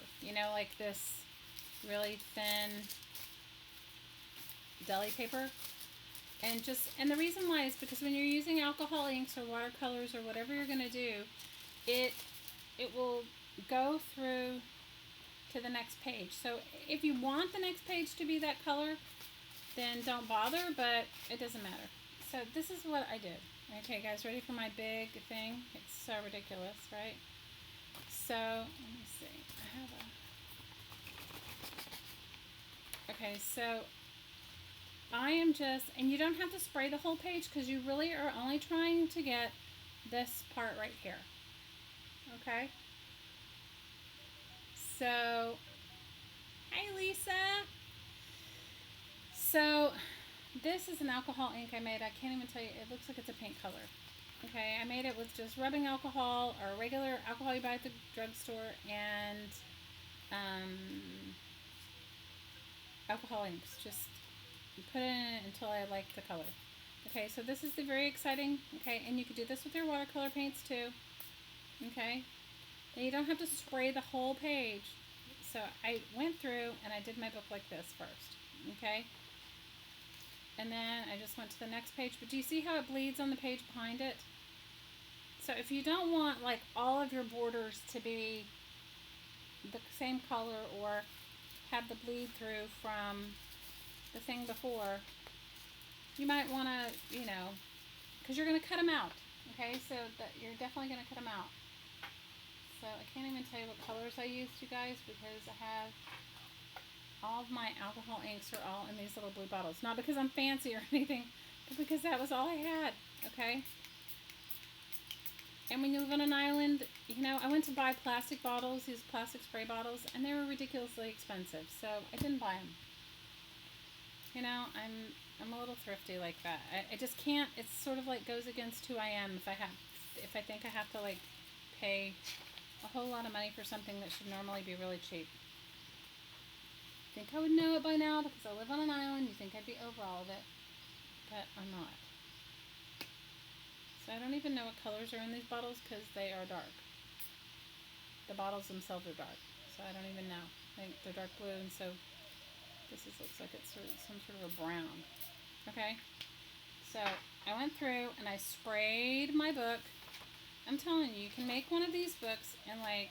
[SPEAKER 1] like this really thin deli paper. And the reason why is because when you're using alcohol inks or watercolors or whatever you're going to do, it will go through to the next page. So if you want the next page to be that color, then don't bother, but it doesn't matter. So this is what I did. Okay, guys, ready for my big thing? It's so ridiculous, right? So, let me see. Okay, so I am just, and you don't have to spray the whole page because you really are only trying to get this part right here. Okay. So, hi Lisa. So, this is an alcohol ink I made. I can't even tell you. It looks like it's a pink color. Okay, I made it with just rubbing alcohol or regular alcohol you buy at the drugstore and um, alcohol inks. Just put it in it until I like the color. Okay, so this is the very exciting. Okay, and you could do this with your watercolor paints too. Okay, and you don't have to spray the whole page. So I went through and I did my book like this first. Okay, and then I just went to the next page. But do you see how it bleeds on the page behind it? So if you don't want like all of your borders to be the same color or have the bleed through from the thing before, you might want to, because you're going to cut them out. Okay, so that you're definitely going to cut them out. So I can't even tell you what colors I used, you guys, because I have all of my alcohol inks are all in these little blue bottles. Not because I'm fancy or anything, but because that was all I had. Okay. And when you live on an island, I went to buy plastic bottles, these plastic spray bottles, and they were ridiculously expensive. So I didn't buy them. I'm a little thrifty like that. I just can't. It's sort of like goes against who I am if I think I have to like pay a whole lot of money for something that should normally be really cheap. I think I would know it by now because I live on an island. You think I'd be over all of it, but I'm not. So I don't even know what colors are in these bottles because they are dark. The bottles themselves are dark, so I don't even know. I think they're dark blue, and so looks like it's some sort of a brown. Okay, so I went through and I sprayed my book. I'm telling you, you can make one of these books in like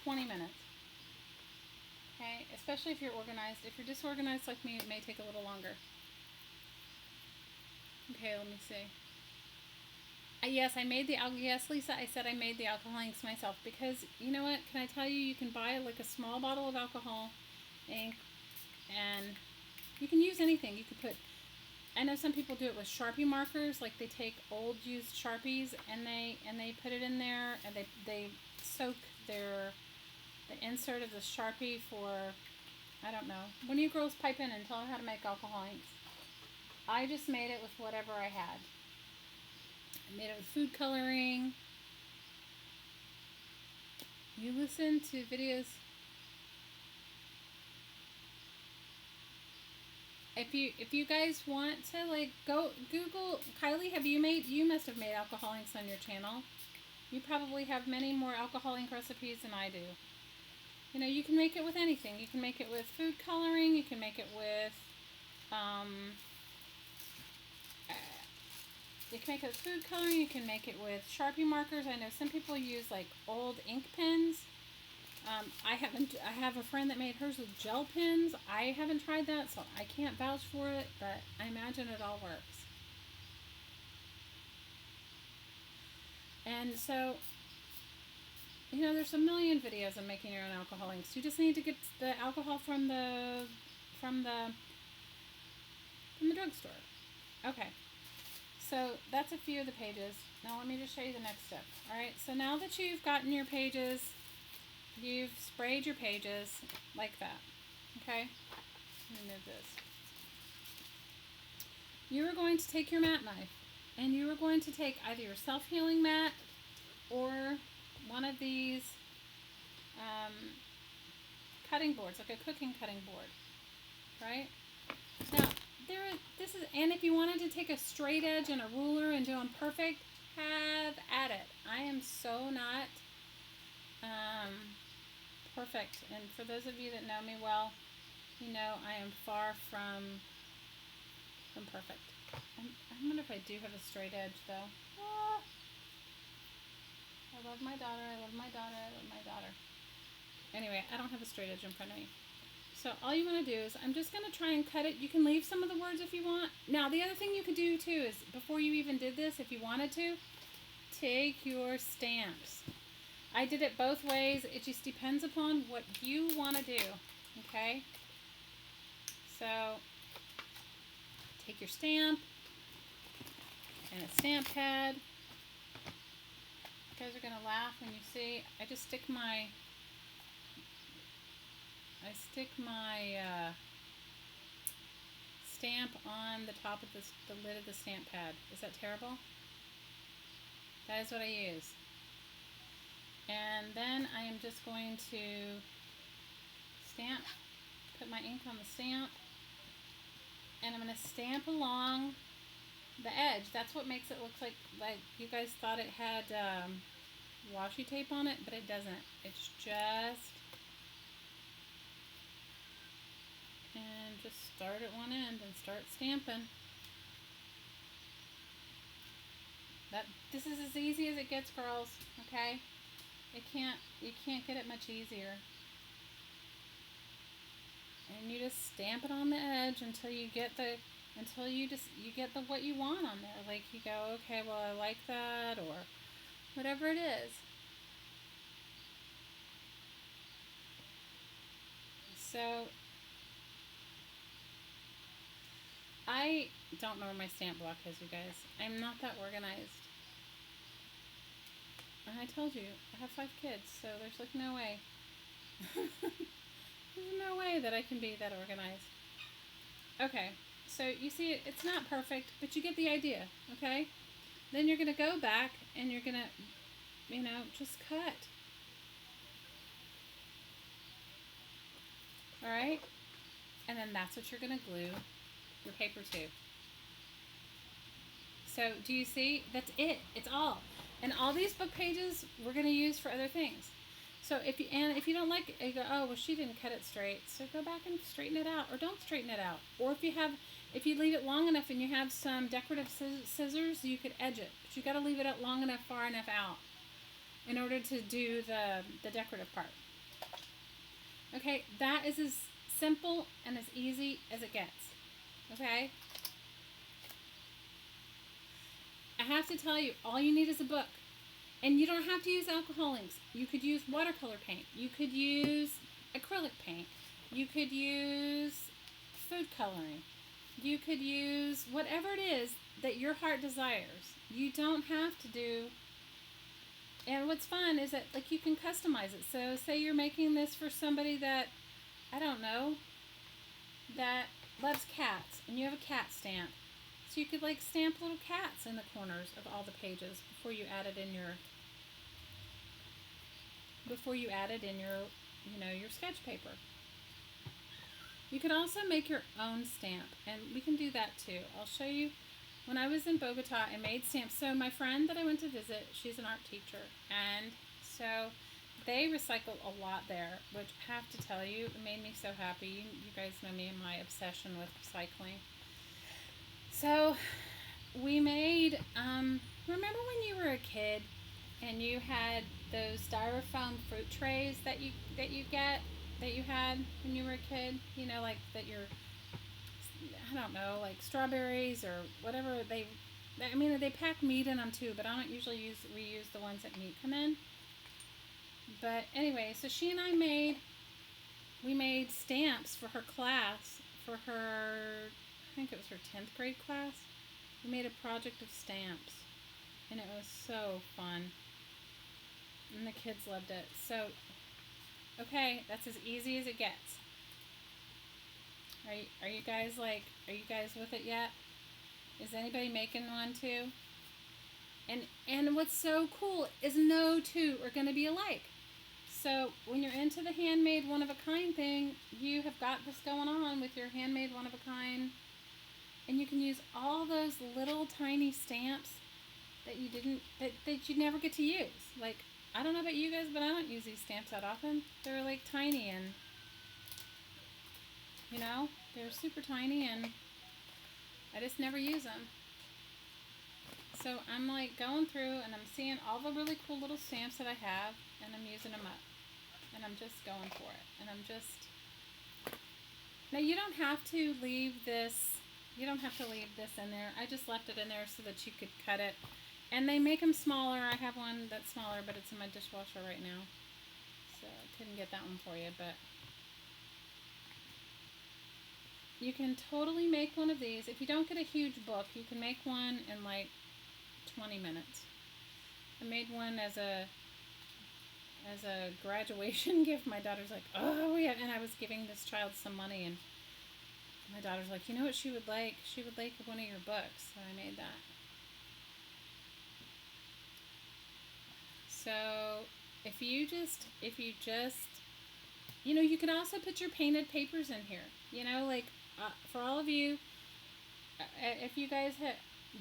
[SPEAKER 1] 20 minutes. Okay, especially if you're organized. If you're disorganized like me, it may take a little longer. Okay, let me see. Yes, yes, Lisa, I said I made the alcohol inks myself because, you know what, can I tell you, you can buy like a small bottle of alcohol ink and you can use anything. You could put, I know some people do it with Sharpie markers, like they take old used Sharpies and they put it in there and they soak the insert of the Sharpie for, I don't know. When you girls pipe in and tell them how to make alcohol inks. I just made it with whatever I had. I made it with food coloring. You listen to videos. If you guys want to like go Google, Kylie, you must have made alcohol inks on your channel. You probably have many more alcohol ink recipes than I do. You can make it with anything. You can make it with food coloring. You can make it with you can make it with food coloring. You can make it with Sharpie markers. I know some people use like old ink pens. I have a friend that made hers with gel pens. I haven't tried that, so I can't vouch for it, but I imagine it all works. And so, there's a million videos on making your own alcohol inks. You just need to get the alcohol from the drugstore. Okay. So that's a few of the pages. Now let me just show you the next step. Alright, so now that you've gotten your pages, you've sprayed your pages like that. Okay? Let me move this. You are going to take your mat knife and you are going to take either your self-healing mat or one of these cutting boards, like a cooking cutting board. Right? Now, and if you wanted to take a straight edge and a ruler and do them perfect, have at it. I am so not perfect. And for those of you that know me well, I am far from perfect. I wonder if I do have a straight edge, though. Ah. I love my daughter. I love my daughter. I love my daughter. Anyway, I don't have a straight edge in front of me. So all you want to do is, I'm just going to try and cut it. You can leave some of the words if you want. Now, the other thing you could do, too, is before you even did this, if you wanted to, take your stamps. I did it both ways. It just depends upon what you want to do. Okay? So, take your stamp and a stamp pad. guys are gonna laugh when you see. I just stick my. Stamp on the top of the lid of the stamp pad. Is that terrible? That is what I use. And then I am just going to stamp, put my ink on the stamp, and I'm going to stamp along the edge. That's what makes it look like you guys thought it had washi tape on it, but it doesn't. It's just, and just start at one end and start stamping. This is as easy as it gets, girls, okay? You can't get it much easier. And you just stamp it on the edge until you get what you want on there. Like you go, okay, well, I like that, or whatever it is. So I don't know where my stamp block is, you guys. I'm not that organized. And I told you, I have 5 kids, so there's like no way. There's no way that I can be that organized. Okay, so you see, it's not perfect, but you get the idea, okay? Then you're going to go back and you're going to, just cut. All right? And then that's what you're going to glue your paper to. So do you see? That's it. It's all. And all these book pages we're going to use for other things. So if you don't like it, you go, oh, well, she didn't cut it straight. So go back and straighten it out, or don't straighten it out. Or if you leave it long enough and you have some decorative scissors, you could edge it. But you got to leave it out long enough, far enough out in order to do the decorative part. Okay, that is as simple and as easy as it gets. Okay? I have to tell you, all you need is a book. And you don't have to use alcohol inks. You could use watercolor paint. You could use acrylic paint. You could use food coloring. You could use whatever it is that your heart desires. You don't have to do. And what's fun is that you can customize it. So say you're making this for somebody that, I don't know, that loves cats, and you have a cat stamp. So you could stamp little cats in the corners of all the pages before you add it in your your sketch paper. You could also make your own stamp, and we can do that too. I'll show you. When I was in Bogota, I made stamps. So my friend that I went to visit, she's an art teacher, and so they recycle a lot there, which I have to tell you, it made me so happy. You guys know me and my obsession with recycling. So we made, remember when you were a kid and you had those styrofoam fruit trays that you had when you were a kid? That you're, I don't know, strawberries or whatever they pack meat in them too, but I don't usually reuse the ones that meat come in. But anyway, so she and I made stamps for her class, for her, I think it was her 10th grade class. We made a project of stamps, and it was so fun, and the kids loved it. So, okay, that's as easy as it gets. Are you guys with it yet? Is anybody making one too? And what's so cool is no two are going to be alike. So when you're into the handmade one-of-a-kind thing, you have got this going on with your handmade one-of-a-kind. And you can use all those little tiny stamps that you never get to use. I don't know about you guys, but I don't use these stamps that often. They're tiny, and they're super tiny, and I just never use them. So I'm going through, and I'm seeing all the really cool little stamps that I have, and I'm using them up. And I'm just going for it. And now you don't have to leave this in there. I just left it in there so that you could cut it. And they make them smaller. I have one that's smaller, but it's in my dishwasher right now. So I couldn't get that one for you, but you can totally make one of these. If you don't get a huge book, you can make one in 20 minutes. I made one as a graduation gift. My daughter's like, oh yeah, and I was giving this child some money, and my daughter's like, you know what she would like? She would like one of your books. So I made that. So if you just, you know, you can also put your painted papers in here. You know, like for all of you, if you guys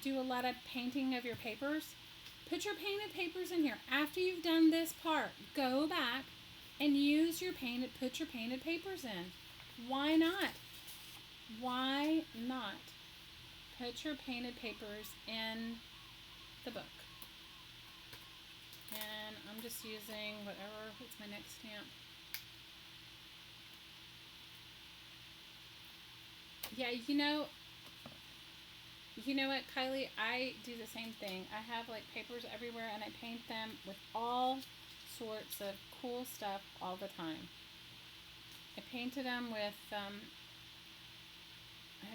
[SPEAKER 1] do a lot of painting of your papers, put your painted papers in here. After you've done this part, go back and put your painted papers in. Why not? Why not? Put your painted papers in the book. And I'm just using what's my next stamp? Yeah, you know what, Kylie? I do the same thing. I have like papers everywhere and I paint them with all sorts of cool stuff all the time. I painted them with, I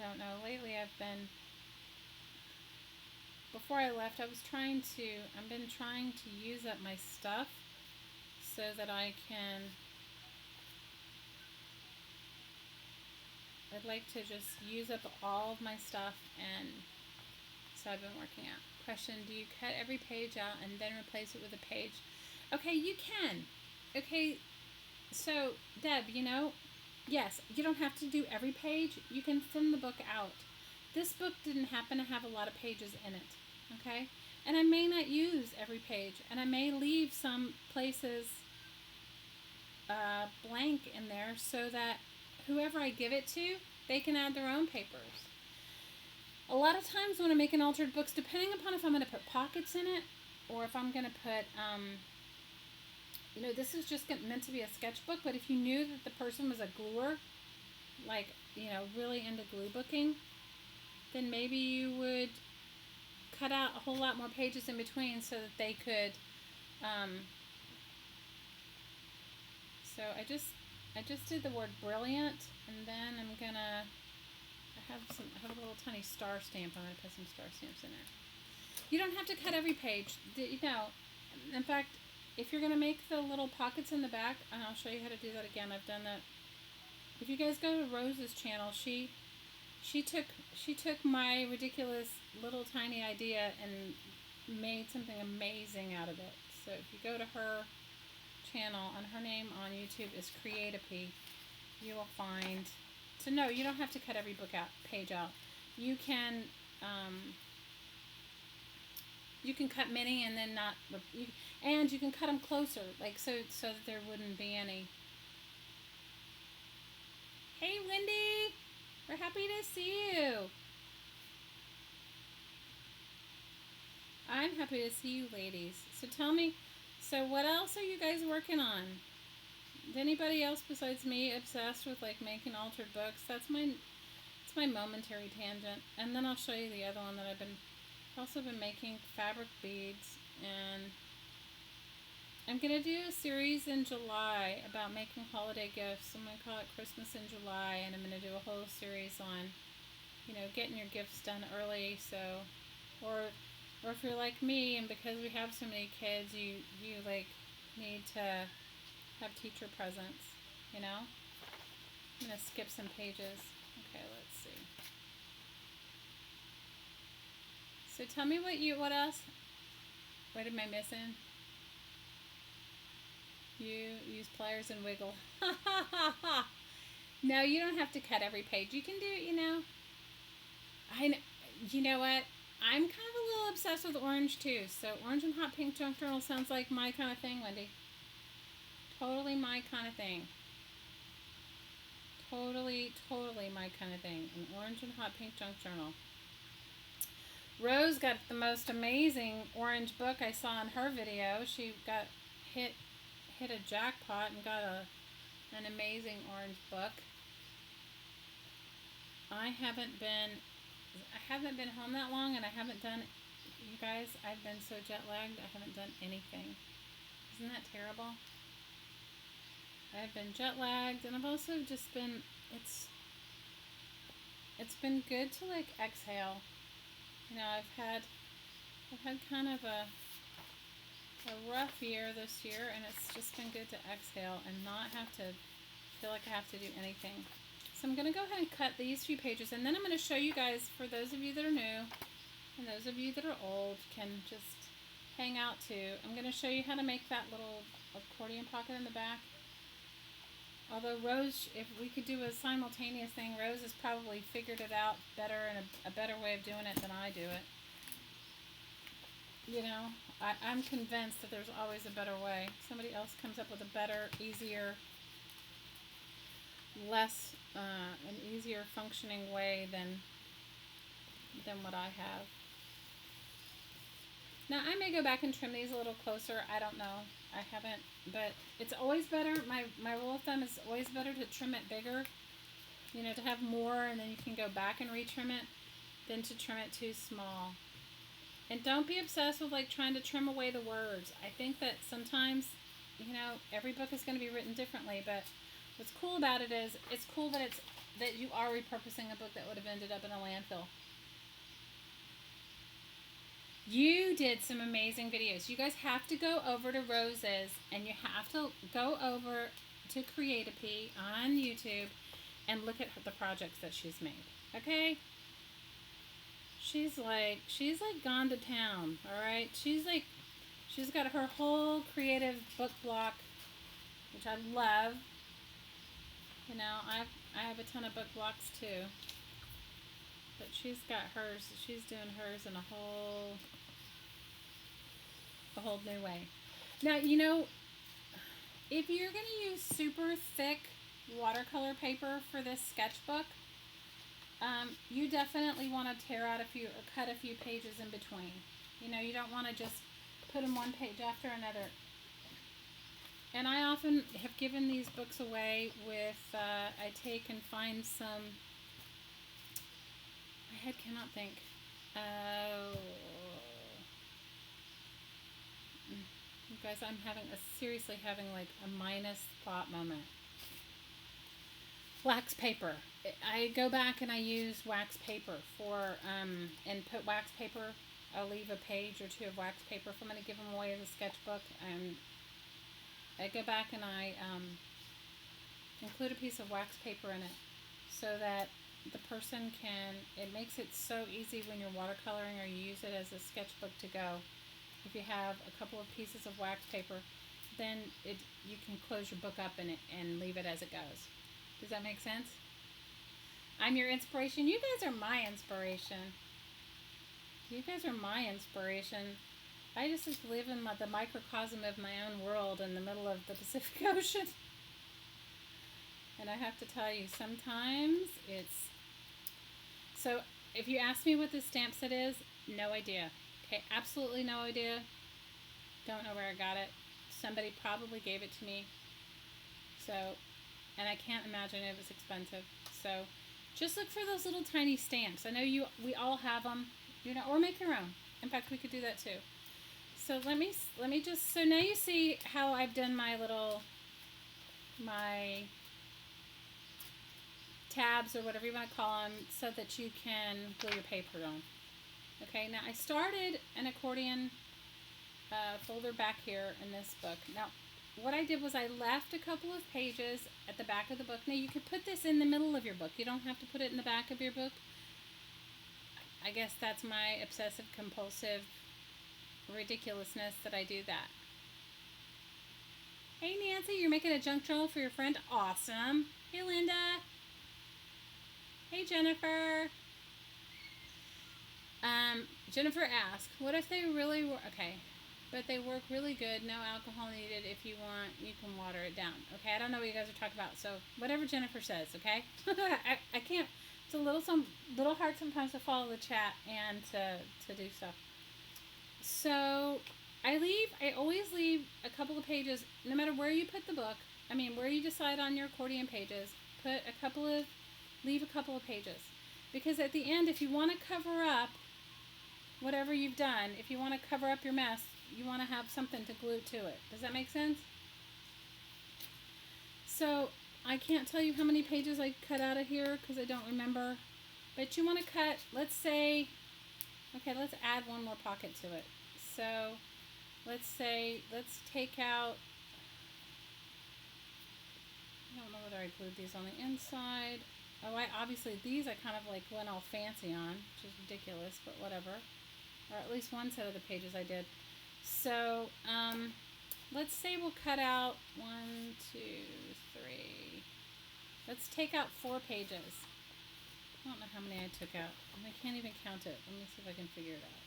[SPEAKER 1] don't know, lately before I left, I've been trying to use up my stuff so that I'd like to just use up all of my stuff, and so I've been working out. Question, do you cut every page out and then replace it with a page? Okay, you can. Okay, so Deb, you know, yes, you don't have to do every page. You can thin the book out. This book didn't happen to have a lot of pages in it, okay? And I may not use every page, and I may leave some places blank in there so that whoever I give it to, they can add their own papers. A lot of times when I'm making altered books, depending upon if I'm going to put pockets in it or if I'm going to put, you know, this is just meant to be a sketchbook, but if you knew that the person was a gluer, like, you know, really into glue booking, then maybe you would cut out a whole lot more pages in between so that they could, so I just did the word brilliant, and then I'm gonna, I have a little tiny star stamp. I'm gonna put some star stamps in there. You don't have to cut every page. You know, in fact, if you're gonna make the little pockets in the back, and I'll show you how to do that again. I've done that. If you guys go to Rose's channel, she took my ridiculous little tiny idea and made something amazing out of it. So if you go to her channel, and her name on YouTube is Creative-P, you will find. So no, you don't have to cut every page out. You can cut many and then not, and you can cut them closer, like so that there wouldn't be any. Hey Wendy, we're happy to see you. I'm happy to see you ladies. So tell me, so what else are you guys working on? Is anybody else besides me obsessed with like making altered books? It's my momentary tangent. And then I'll show you the other one that I've also been making fabric beads, and I'm gonna do a series in July about making holiday gifts. I'm gonna call it Christmas in July, and I'm gonna do a whole series on, you know, getting your gifts done early. So, or if you're like me, and because we have so many kids, you like need to have teacher presents, you know? I'm going to skip some pages. Okay, let's see. So tell me what else? What am I missing? You use pliers and wiggle. No, you don't have to cut every page. You can do, you know. You know what? I'm kind of a little obsessed with orange too. So orange and hot pink junk journal sounds like my kind of thing, Wendy. Totally my kind of thing. Totally my kind of thing. An orange and hot pink junk journal. Rose got the most amazing orange book I saw in her video. She got hit a jackpot and got an amazing orange book. I haven't been home that long, and I haven't done, you guys, I've been so jet lagged, I haven't done anything. Isn't that terrible? I've been jet lagged, and I've also just been, it's been good to like exhale. You know, I've had kind of a rough year this year, and it's just been good to exhale and not have to feel like I have to do anything. So I'm going to go ahead and cut these few pages, and then I'm going to show you guys, for those of you that are new and those of you that are old can just hang out too. I'm going to show you how to make that little accordion pocket in the back. Although Rose, if we could do a simultaneous thing, Rose has probably figured it out better and a better way of doing it than I do it. You know, I'm convinced that there's always a better way. Somebody else comes up with a better, easier, less, an easier functioning way than what I have. Now, I may go back and trim these a little closer. I don't know. I haven't, but it's always better. My rule of thumb is always better to trim it bigger, you know, to have more, and then you can go back and retrim it, than to trim it too small. And don't be obsessed with like trying to trim away the words. I think that sometimes, you know, every book is going to be written differently, but what's cool about it is it's cool that that you are repurposing a book that would have ended up in a landfill. You did some amazing videos. You guys have to go over to Rose's, and you have to go over to Creative on YouTube and look at the projects that she's made. Okay? She's like gone to town, all right? She's got her whole creative book block, which I love. You know, I have a ton of book blocks too. But she's got hers. She's doing hers in a whole new way. Now, you know, if you're going to use super thick watercolor paper for this sketchbook, you definitely want to tear out a few or cut a few pages in between. You know, you don't want to just put them one page after another. And I often have given these books away with, I take and find some, my head cannot think. You guys, I'm seriously having like a minus thought moment. Wax paper. I go back and I use wax paper for, and put wax paper. I'll leave a page or two of wax paper if I'm going to give them away as a sketchbook. I go back and I include a piece of wax paper in it so that the person can, it makes it so easy when you're watercoloring or you use it as a sketchbook to go. If you have a couple of pieces of wax paper, then you can close your book up in it and leave it as it goes. Does that make sense? I'm your inspiration. You guys are my inspiration. You guys are my inspiration. I just live in the microcosm of my own world in the middle of the Pacific Ocean. And I have to tell you, sometimes it's... So, if you ask me what this stamp set is, no idea. Okay, absolutely no idea. Don't know where I got it. Somebody probably gave it to me. So, and I can't imagine it was expensive. So, just look for those little tiny stamps. I know we all have them, you know, or make your own. In fact, we could do that too. So let me just, so now you see how I've done my tabs or whatever you want to call them so that you can glue your paper on. Okay, now I started an accordion folder back here in this book. Now, what I did was I left a couple of pages at the back of the book. Now, you could put this in the middle of your book. You don't have to put it in the back of your book. I guess that's my obsessive compulsive ridiculousness that I do that. Hey, Nancy, you're making a junk journal for your friend? Awesome. Hey, Linda. Hey, Jennifer. Jennifer asked, what if they really were, okay, but they work really good, no alcohol needed. If you want, you can water it down. Okay, I don't know what you guys are talking about, so whatever Jennifer says, okay? I can't, it's a little hard sometimes to follow the chat and to do stuff. So, I always leave a couple of pages, no matter where you put the book, where you decide on your accordion pages, leave a couple of pages. Because at the end, if you want to cover up whatever you've done, if you want to cover up your mess, you want to have something to glue to it. Does that make sense? So, I can't tell you how many pages I cut out of here because I don't remember. But you want to cut, let's say, okay, let's add one more pocket to it. So, let's say, let's take out, I don't know whether I glued these on the inside. Oh, obviously these I kind of like went all fancy on, which is ridiculous, but whatever. Or at least one set of the pages I did. So, let's say we'll cut out 1, 2, 3. Let's take out 4 pages. I don't know how many I took out. I can't even count it. Let me see if I can figure it out.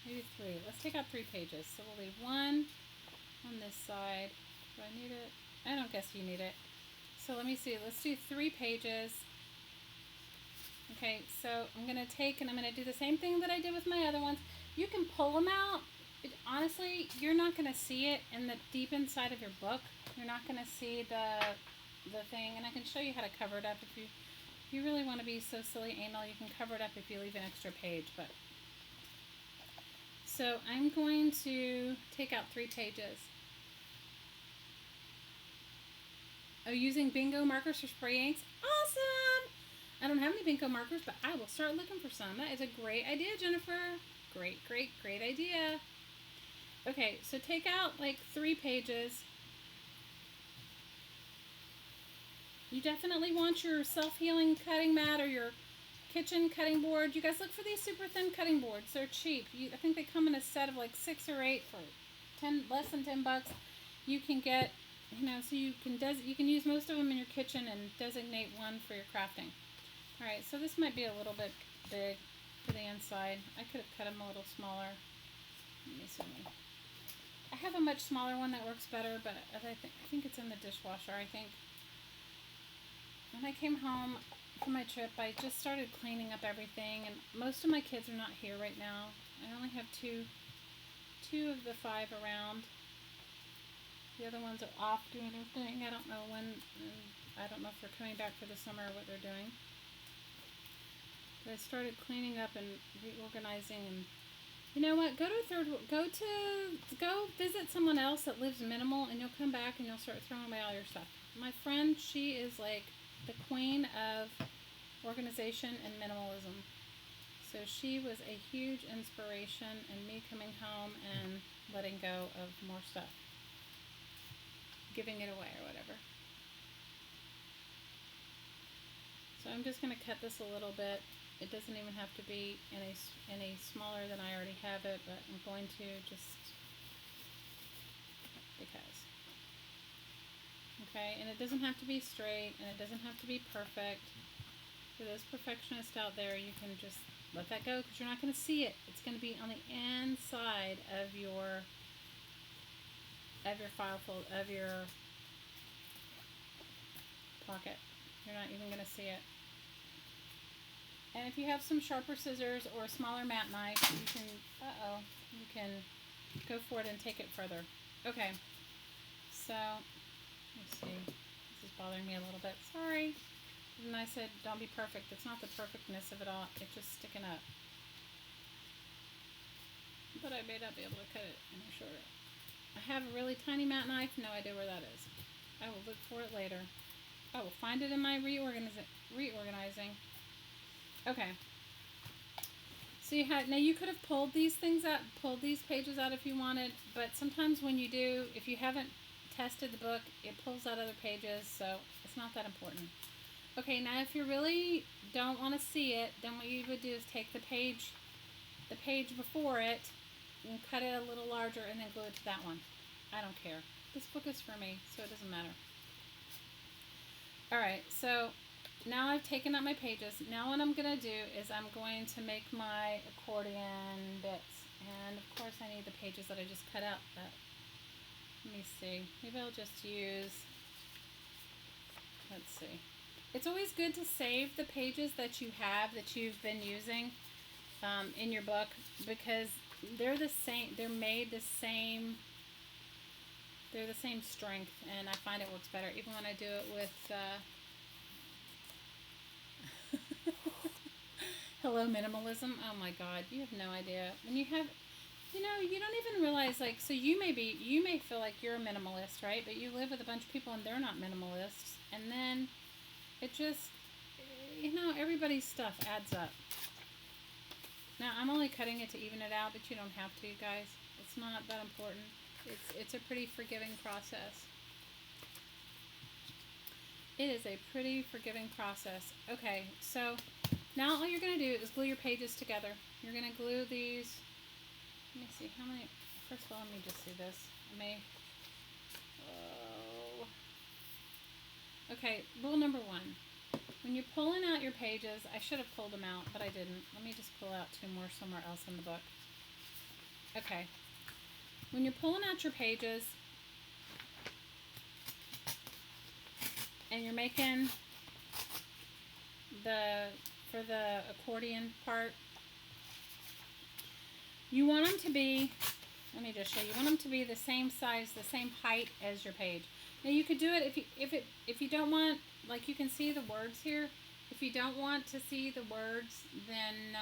[SPEAKER 1] Maybe 3. Let's take out 3 pages. So we'll leave 1 on this side. Do I need it? I don't guess you need it. So let me see. Let's do 3 pages. Okay, so I'm going to take and I'm going to do the same thing that I did with my other ones. You can pull them out. Honestly, you're not going to see it in the deep inside of your book. You're not going to see the thing. And I can show you how to cover it up. If you really want to be so silly anal, you can cover it up if you leave an extra page. But so I'm going to take out 3 pages. Oh, using bingo markers for spray inks? Awesome! I don't have any bingo markers, but I will start looking for some. That is a great idea, Jennifer. Great, great, great idea. Okay, so take out like 3 pages. You definitely want your self-healing cutting mat or your kitchen cutting board. You guys look for these super thin cutting boards. They're cheap. I think they come in a set of like 6 or 8 for less than $10. You can get, so you can use most of them in your kitchen and designate one for your crafting. All right, so this might be a little bit big for the inside. I could have cut them a little smaller. Let me see. I have a much smaller one that works better, but I think it's in the dishwasher. I think when I came home from my trip, I just started cleaning up everything, and most of my kids are not here right now. I only have two of the 5 around. The other ones are off doing their thing. I don't know when. I don't know if they're coming back for the summer or what they're doing. But I started cleaning up and reorganizing, and you know what? Go visit someone else that lives minimal, and you'll come back and you'll start throwing away all your stuff. My friend, she is like the queen of organization and minimalism. So she was a huge inspiration in me coming home and letting go of more stuff. Giving it away or whatever. So I'm just going to cut this a little bit. It doesn't even have to be any smaller than I already have it, but I'm going to just because. Okay, and it doesn't have to be straight, and it doesn't have to be perfect. For those perfectionists out there, you can just let that go because you're not going to see it. It's going to be on the inside of your file fold, of your pocket. You're not even going to see it. And if you have some sharper scissors or a smaller mat knife, you can go for it and take it further. Okay, so let's see. This is bothering me a little bit. Sorry. And I said don't be perfect. It's not the perfectness of it all. It's just sticking up. But I may not be able to cut it any shorter. I have a really tiny mat knife. No idea where that is. I will look for it later. I will find it in my reorganizing. Okay. So you could have pulled these pages out if you wanted, but sometimes when you do, if you haven't tested the book, it pulls out other pages, so it's not that important. Okay, now if you really don't want to see it, then what you would do is take the page before it, and cut it a little larger and then glue it to that one. I don't care. This book is for me, so it doesn't matter. Alright, so now I've taken out my pages. Now what I'm going to do is I'm going to make my accordion bits. And of course I need the pages that I just cut out. But let me see. Maybe I'll just use, let's see. It's always good to save the pages that you have, that you've been using in your book, because they're the same, they're made the same, they're the same strength, and I find it works better even when I do it with Hello Minimalism. Oh my god, you have no idea. When you have, you don't even realize, like, so you may feel like you're a minimalist, right? But you live with a bunch of people and they're not minimalists, and then it just, everybody's stuff adds up. Now I'm only cutting it to even it out, but you don't have to, guys. It's not that important. It's a pretty forgiving process. It is a pretty forgiving process. Okay, so now all you're going to do is glue your pages together. You're going to glue these. Let me see how many. First of all, let me just see this. I may. Oh. Okay, rule number 1. When you're pulling out your pages, I should have pulled them out, but I didn't. Let me just pull out 2 more somewhere else in the book. Okay. When you're pulling out your pages and you're making for the accordion part, you want them to be, let me just show you, you want them to be the same size, the same height as your page. Now you could do it if you don't want, like you can see the words here. If you don't want to see the words, then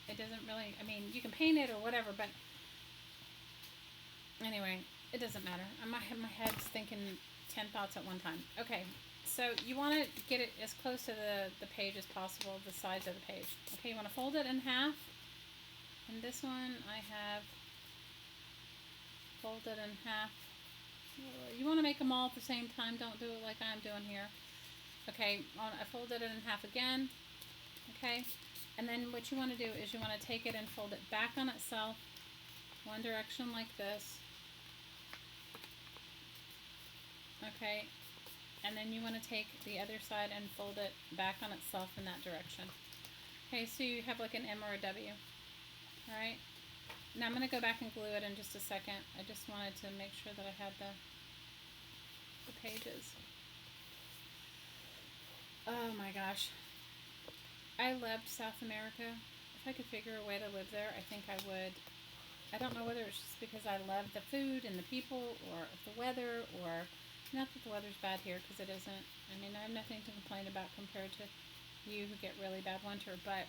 [SPEAKER 1] it doesn't really, I mean, you can paint it or whatever, but anyway, it doesn't matter. My head's thinking 10 thoughts at one time. Okay, so you want to get it as close to the page as possible, the size of the page. Okay, you want to fold it in half. And this one I have folded in half. You want to make them all at the same time. Don't do it like I'm doing here. Okay, I folded it in half again. Okay, and then what you want to do is you want to take it and fold it back on itself, one direction like this. Okay, and then you want to take the other side and fold it back on itself in that direction. Okay, so you have like an M or a W. Alright, now I'm going to go back and glue it in just a second. I just wanted to make sure that I had the pages. Oh my gosh. I loved South America. If I could figure a way to live there, I think I would. I don't know whether it's just because I love the food and the people, or the weather, or not that the weather's bad here, because it isn't. I mean, I have nothing to complain about compared to you who get really bad winter, but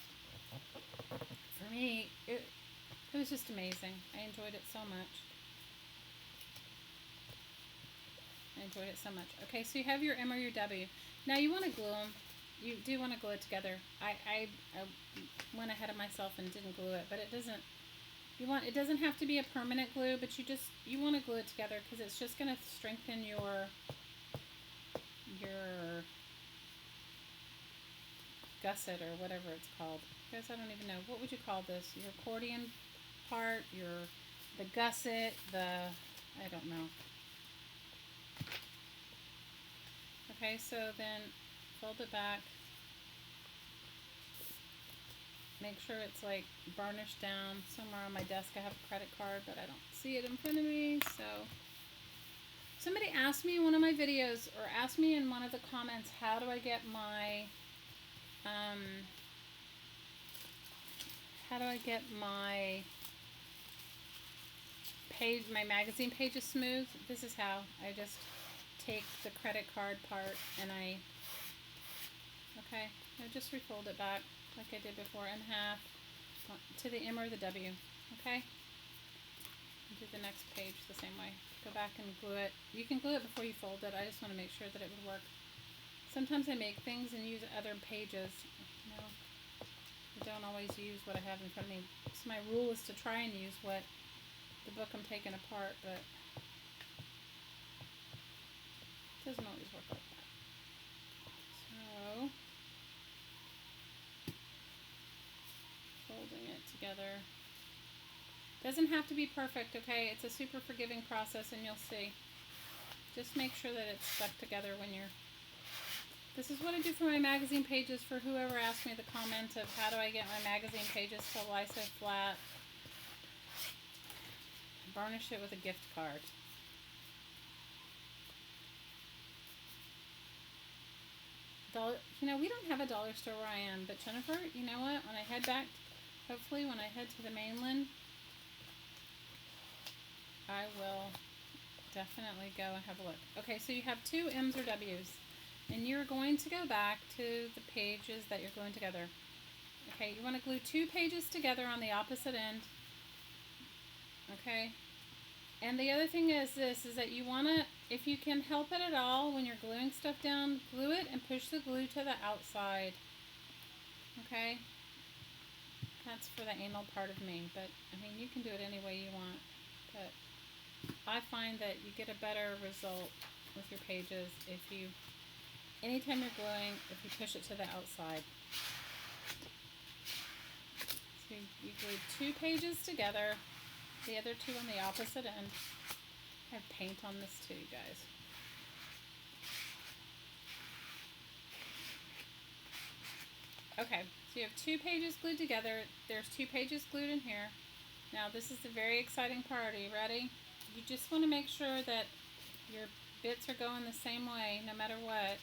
[SPEAKER 1] for me, it was just amazing. I enjoyed it so much. Okay, so you have your M or your W. Now you want to glue them. You do want to glue it together. I went ahead of myself and didn't glue it, but it doesn't. It doesn't have to be a permanent glue, but you want to glue it together because it's just going to strengthen your gusset or whatever it's called. Guys, I don't even know. What would you call this? Your accordion part, the gusset, I don't know. Okay, so then fold it back. Make sure it's like burnished down. Somewhere on my desk I have a credit card, but I don't see it in front of me. So somebody asked me in one of my videos, or asked me in one of the comments, how do I get my my magazine pages smooth? This is how. I just take the credit card part and I just refold it back like I did before in half to the M or the W. Okay, and do the next page the same way. Go back and glue it. You can glue it before you fold it. I just want to make sure that it would work. Sometimes I make things and use other pages. You know, I don't always use what I have in front of me. So my rule is to try and use what the book I'm taking apart, but it doesn't always work like that. So, folding it together. Doesn't have to be perfect, okay? It's a super forgiving process, and you'll see. Just make sure that it's stuck together when you're... This is what I do for my magazine pages, for whoever asked me the comment of how do I get my magazine pages to lie so flat. Varnish it with a gift card. You know, we don't have a dollar store where I am, but Jennifer, you know what? When I head back, hopefully when I head to the mainland, I will definitely go and have a look. Okay, so you have 2 M's or W's, and you're going to go back to the pages that you're gluing together. Okay, you want to glue 2 pages together on the opposite end. Okay, and the other thing is this, is that you want to, if you can help it at all when you're gluing stuff down, glue it and push the glue to the outside. Okay, That's for the anal part of me, but I mean, you can do it any way you want. But I find that you get a better result with your pages if you, anytime you're gluing, if you push it to the outside. So you glue 2 pages together, the other 2 on the opposite end. I have paint on this too, you guys. Okay, so you have 2 pages glued together. There's 2 pages glued in here. Now this is the very exciting part. Are you ready? You just want to make sure that your bits are going the same way no matter what.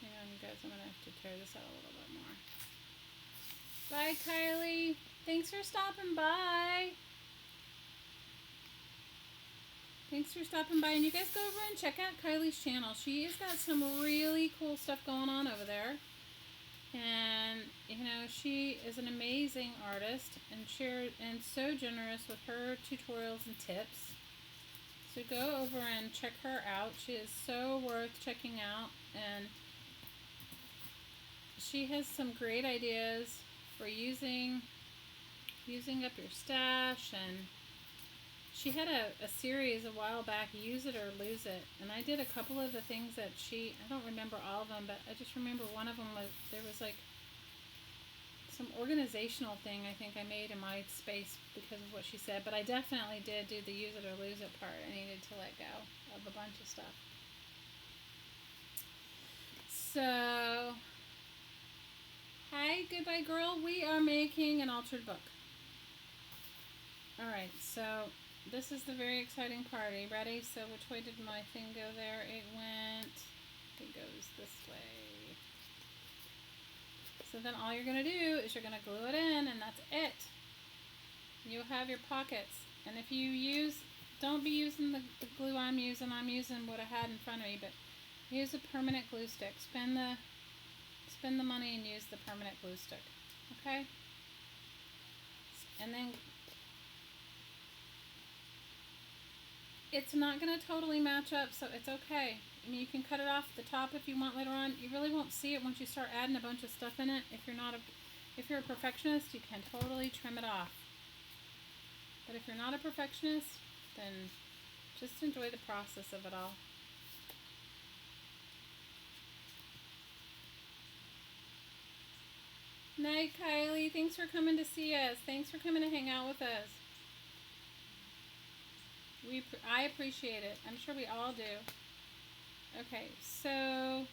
[SPEAKER 1] Hang on, you guys, I'm going to have to tear this out a little bit more. Bye, Kylie. Thanks for stopping by. Thanks for stopping by. And you guys go over and check out Kylie's channel. She has got some really cool stuff going on over there. And, you know, she is an amazing artist and so generous with her tutorials and tips. So go over and check her out. She is so worth checking out. And she has some great ideas for using up your stash, and she had a series a while back, Use It or Lose It, and I did a couple of the things that I don't remember all of them, but I just remember one of them was, there was like some organizational thing I think I made in my space because of what she said, but I definitely did do the Use It or Lose It part. I needed to let go of a bunch of stuff. So, hi, goodbye girl, we are making an altered book. Alright, so this is the very exciting part. Are you ready? So which way did my thing go there? It goes this way. So then all you're going to do is you're going to glue it in, and that's it. You'll have your pockets. And if you don't be using the glue I'm using what I had in front of me, but use a permanent glue stick. Spend the money and use the permanent glue stick. Okay? And then it's not going to totally match up, so it's okay. I mean, you can cut it off the top if you want later on. You really won't see it once you start adding a bunch of stuff in it. If you're a perfectionist, you can totally trim it off. But if you're not a perfectionist, then just enjoy the process of it all. Night, Kylie. Thanks for coming to see us. Thanks for coming to hang out with us. I appreciate it. I'm sure we all do. Okay, so I'm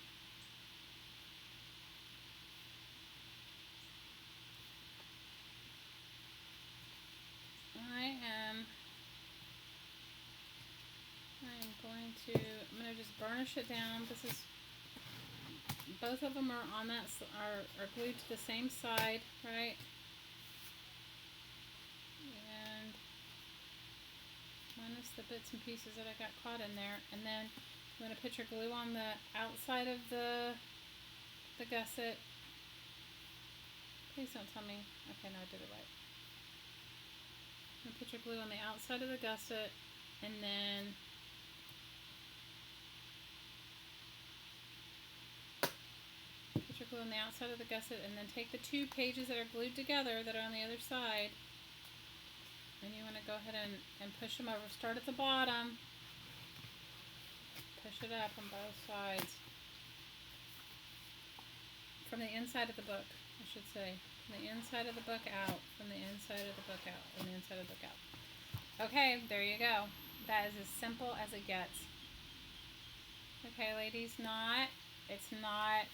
[SPEAKER 1] going to just burnish it down. This is, both of them are on that, are glued to the same side, right? And minus the bits and pieces that I got caught in there. And then I'm going to put your glue on the outside of the gusset. Please don't tell me. Okay, no, I did it right. I'm going to put your glue on the outside of the gusset, and then put your glue on the outside of the gusset, and then take the 2 pages that are glued together that are on the other side, and you want to go ahead and push them over. Start at the bottom, push it up on both sides. From the inside of the book, I should say. From the inside of the book out. From the inside of the book out. From the inside of the book out. Okay, there you go. That is as simple as it gets. Okay, ladies, it's not,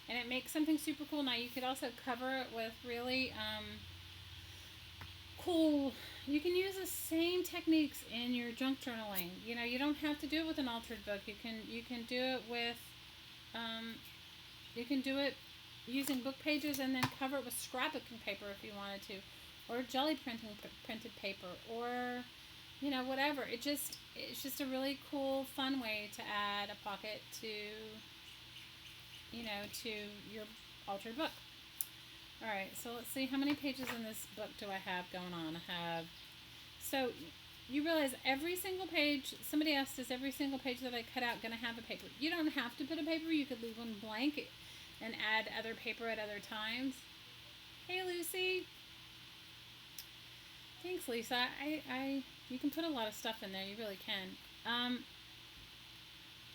[SPEAKER 1] and it makes something super cool. Now, you could also cover it with really cool, you can use the same techniques in your junk journaling. You know, you don't have to do it with an altered book. You can do it with, you can do it using book pages and then cover it with scrapbooking paper if you wanted to, or jelly printed paper, or, you know, whatever. It's just a really cool, fun way to add a pocket to, you know, to your altered book. Alright, so let's see, how many pages in this book do I have going on? So you realize every single page, somebody asked, is every single page that I cut out going to have a paper? You don't have to put a paper, you could leave one blank. and add other paper at other times. Hey, Lucy. Thanks, Lisa. You can put a lot of stuff in there. You really can.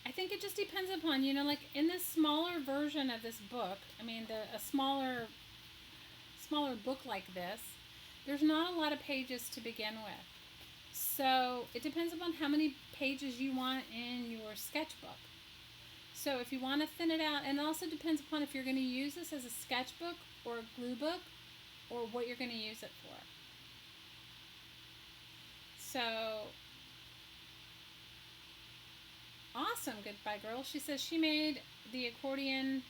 [SPEAKER 1] I think it just depends upon, like in this smaller version of this book, I mean, a smaller book like this, there's not a lot of pages to begin with. So it depends upon how many pages you want in your sketchbook. So if you want to thin it out, and it also depends upon if you're going to use this as a sketchbook or a glue book or what you're going to use it for. So, awesome, Goodbye Girl. She says she made the accordion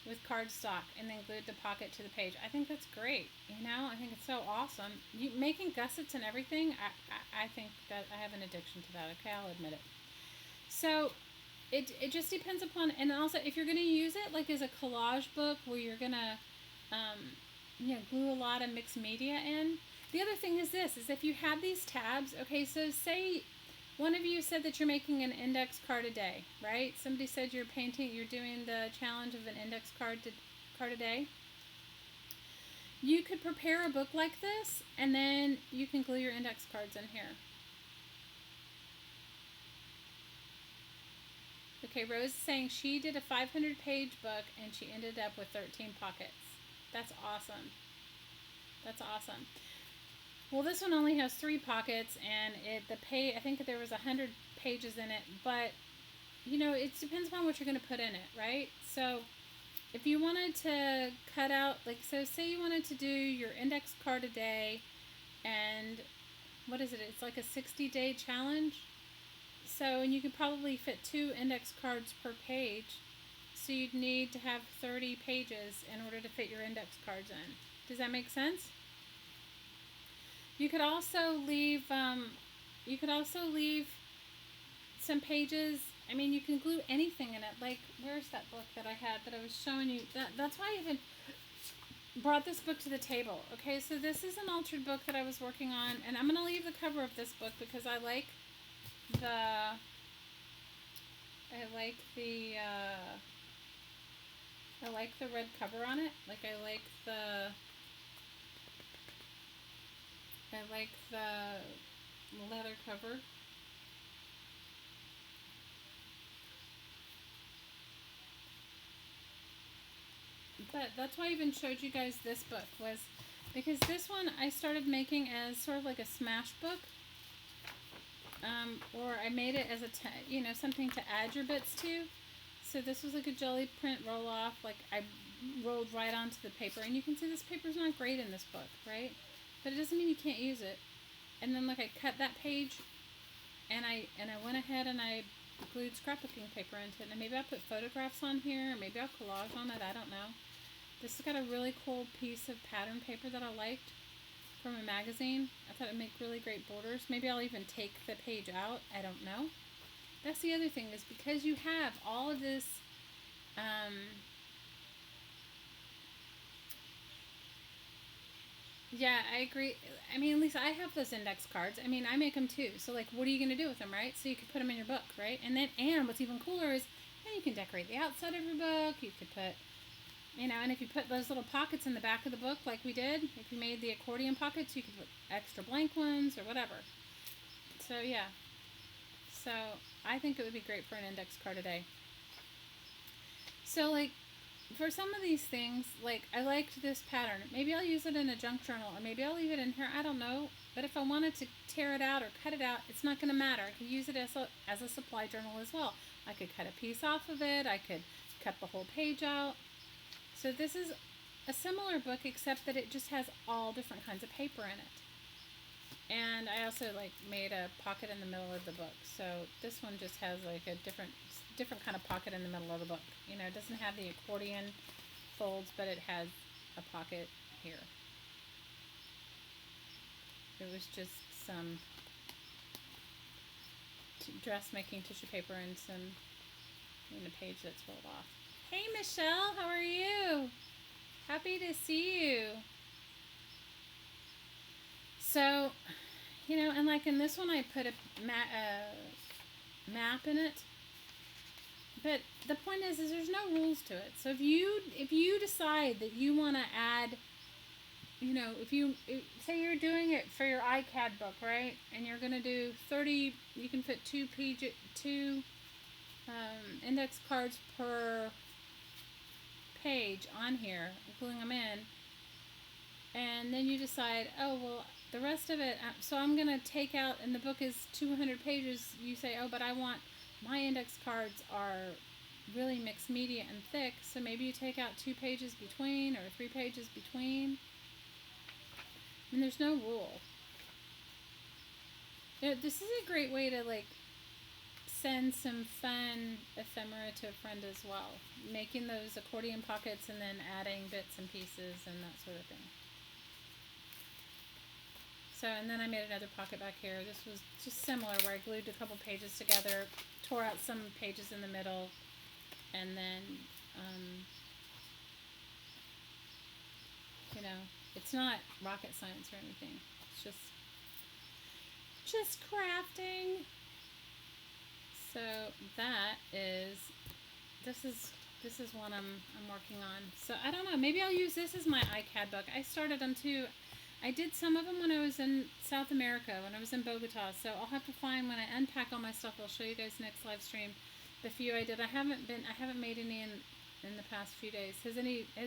[SPEAKER 1] with cardstock and then glued the pocket to the page. I think that's great. I think it's so awesome. Making gussets and everything, I think that I have an addiction to that. Okay, I'll admit it. So, it just depends upon, and also if you're going to use it like as a collage book where you're going to, glue a lot of mixed media in. The other thing is this, is if you have these tabs, okay, so say one of you said that you're making an index card a day, right? Somebody said you're doing the challenge of an index card a day. You could prepare a book like this, and then you can glue your index cards in here. Okay, Rose is saying she did a 500-page book, and she ended up with 13 pockets. That's awesome. That's awesome. Well, this one only has 3 pockets, and I think that there was 100 pages in it, but, it depends upon what you're going to put in it, right? So, if you wanted to cut out, say you wanted to do your index card a day, and, what is it? It's like a 60-day challenge. So, and you could probably fit 2 index cards per page, so you'd need to have 30 pages in order to fit your index cards in. Does that make sense? You could also leave some pages. I mean, you can glue anything in it. Like, where's that book that I had that I was showing you? That's why I even brought this book to the table. Okay, so this is an altered book that I was working on, and I'm going to leave the cover of this book because I like the red cover on it. I like the leather cover. But that's why I even showed you guys this book, was because this one I started making as sort of like a smash book. Or I made it as something to add your bits to. So this was like a jelly print roll off. Like I rolled right onto the paper, and you can see this paper's not great in this book, right? But it doesn't mean you can't use it. And then I cut that page, and I went ahead and I glued scrapbooking paper into it. And maybe I'll put photographs on here, or maybe I'll collage on it. I don't know. This has got a really cool piece of pattern paper that I liked from a magazine. I thought it'd make really great borders. Maybe I'll even take the page out. I don't know. That's the other thing, is because you have all of this yeah, I agree. I mean, at least I have those index cards. I mean, I make them too. So what are you going to do with them, right? So you could put them in your book, right? And what's even cooler is then you can decorate the outside of your book. You could put, and if you put those little pockets in the back of the book like we did, if you made the accordion pockets, you could put extra blank ones or whatever. So, yeah. So, I think it would be great for an index card a day. So, for some of these things, I liked this pattern. Maybe I'll use it in a junk journal, or maybe I'll leave it in here. I don't know. But if I wanted to tear it out or cut it out, it's not going to matter. I could use it as a supply journal as well. I could cut a piece off of it. I could cut the whole page out. So this is a similar book, except that it just has all different kinds of paper in it. And I also made a pocket in the middle of the book. So this one just has a different kind of pocket in the middle of the book. It doesn't have the accordion folds, but it has a pocket here. It was just some dressmaking tissue paper and a page that's rolled off. Hey Michelle, how are you? Happy to see you. So, and in this one I put a map in it. but the point is there's no rules to it. So if you decide that you want to add, you know, say you're doing it for your iCAD book, right? And you're gonna do 30. You can fit two index cards per page on here, gluing them in, and then you decide, oh well, the rest of it. So I'm gonna take out, and the book is 200 pages. You say, oh, but I want my index cards are really mixed media and thick, so maybe you take out 2 pages between or 3 pages between. And there's no rule. You know, this is a great way to like send some fun ephemera to a friend as well. Making those accordion pockets and then adding bits and pieces and that sort of thing. So, and then I made another pocket back here. This was just similar, where I glued a couple pages together, tore out some pages in the middle, and then, you know, it's not rocket science or anything. It's just crafting. So that is, this is one I'm working on. So I don't know, maybe I'll use this as my iCAD book. I started them too. I did some of them when I was in South America, when I was in Bogota. So I'll have to find, when I unpack all my stuff, I'll show you guys next live stream the few I did. I haven't made any in the past few days. Is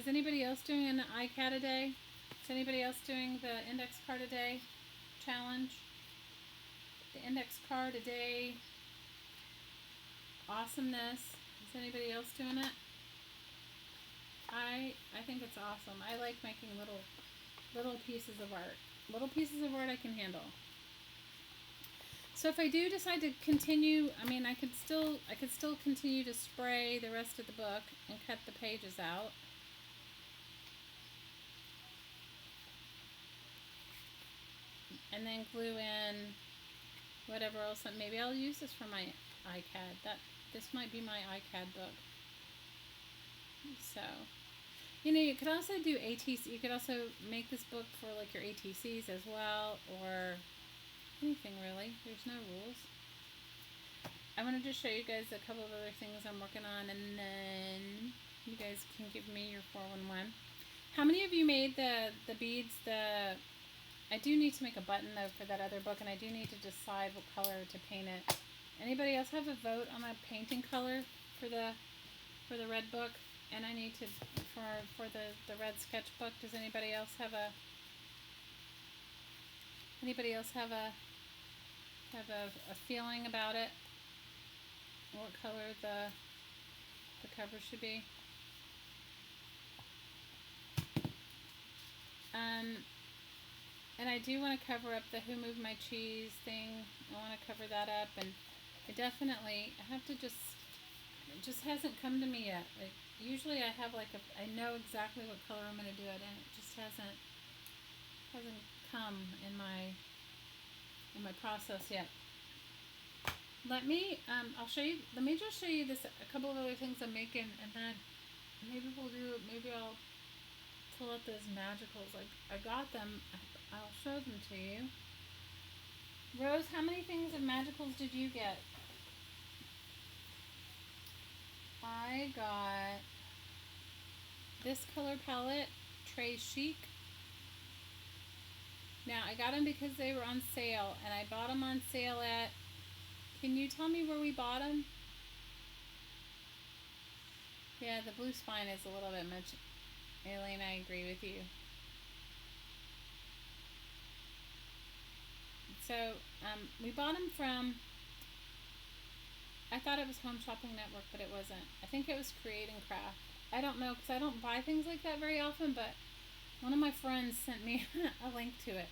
[SPEAKER 1] anybody else doing an iCAD a day? Is anybody else doing the index card a day challenge? The index card a day awesomeness. Is anybody else doing it? I think it's awesome. I like making little pieces of art. Little pieces of art I can handle. So if I do decide to continue, I mean, I could still continue to spray the rest of the book and cut the pages out. And then glue in whatever else. Maybe I'll use this for my iCAD. This might be my iCAD book. So, you know, you could also do ATC. You could also make this book for like your ATCs as well, or anything really. There's no rules. I wanted to show you guys a couple of other things I'm working on, and then you guys can give me your 411. How many of you made the beads? I do need to make a button though for that other book, and I do need to decide what color to paint it. Anybody else have a vote on a painting color for the red book? And I need to for the red sketchbook. Does anybody else have a feeling about it? What color the cover should be? And I do want to cover up the Who Moved My Cheese thing. I want to cover that up, and I have to just, it just hasn't come to me yet. Like, usually I have I know exactly what color I'm going to do it in. It just hasn't come in my process yet. Let me just show you a couple of other things I'm making, and then maybe I'll pull up those magicals. Like, I got them. I'll show them to you. Rose, how many things of magicals did you get? I got this color palette, Très Chic. Now, I got them because they were on sale, and I bought them on sale at, can you tell me where we bought them? Yeah, the blue spine is a little bit much. Aileen, I agree with you. So, we bought them from, I thought it was Home Shopping Network, but it wasn't. I think it was Create and Craft. I don't know, because I don't buy things like that very often, but one of my friends sent me a link to it,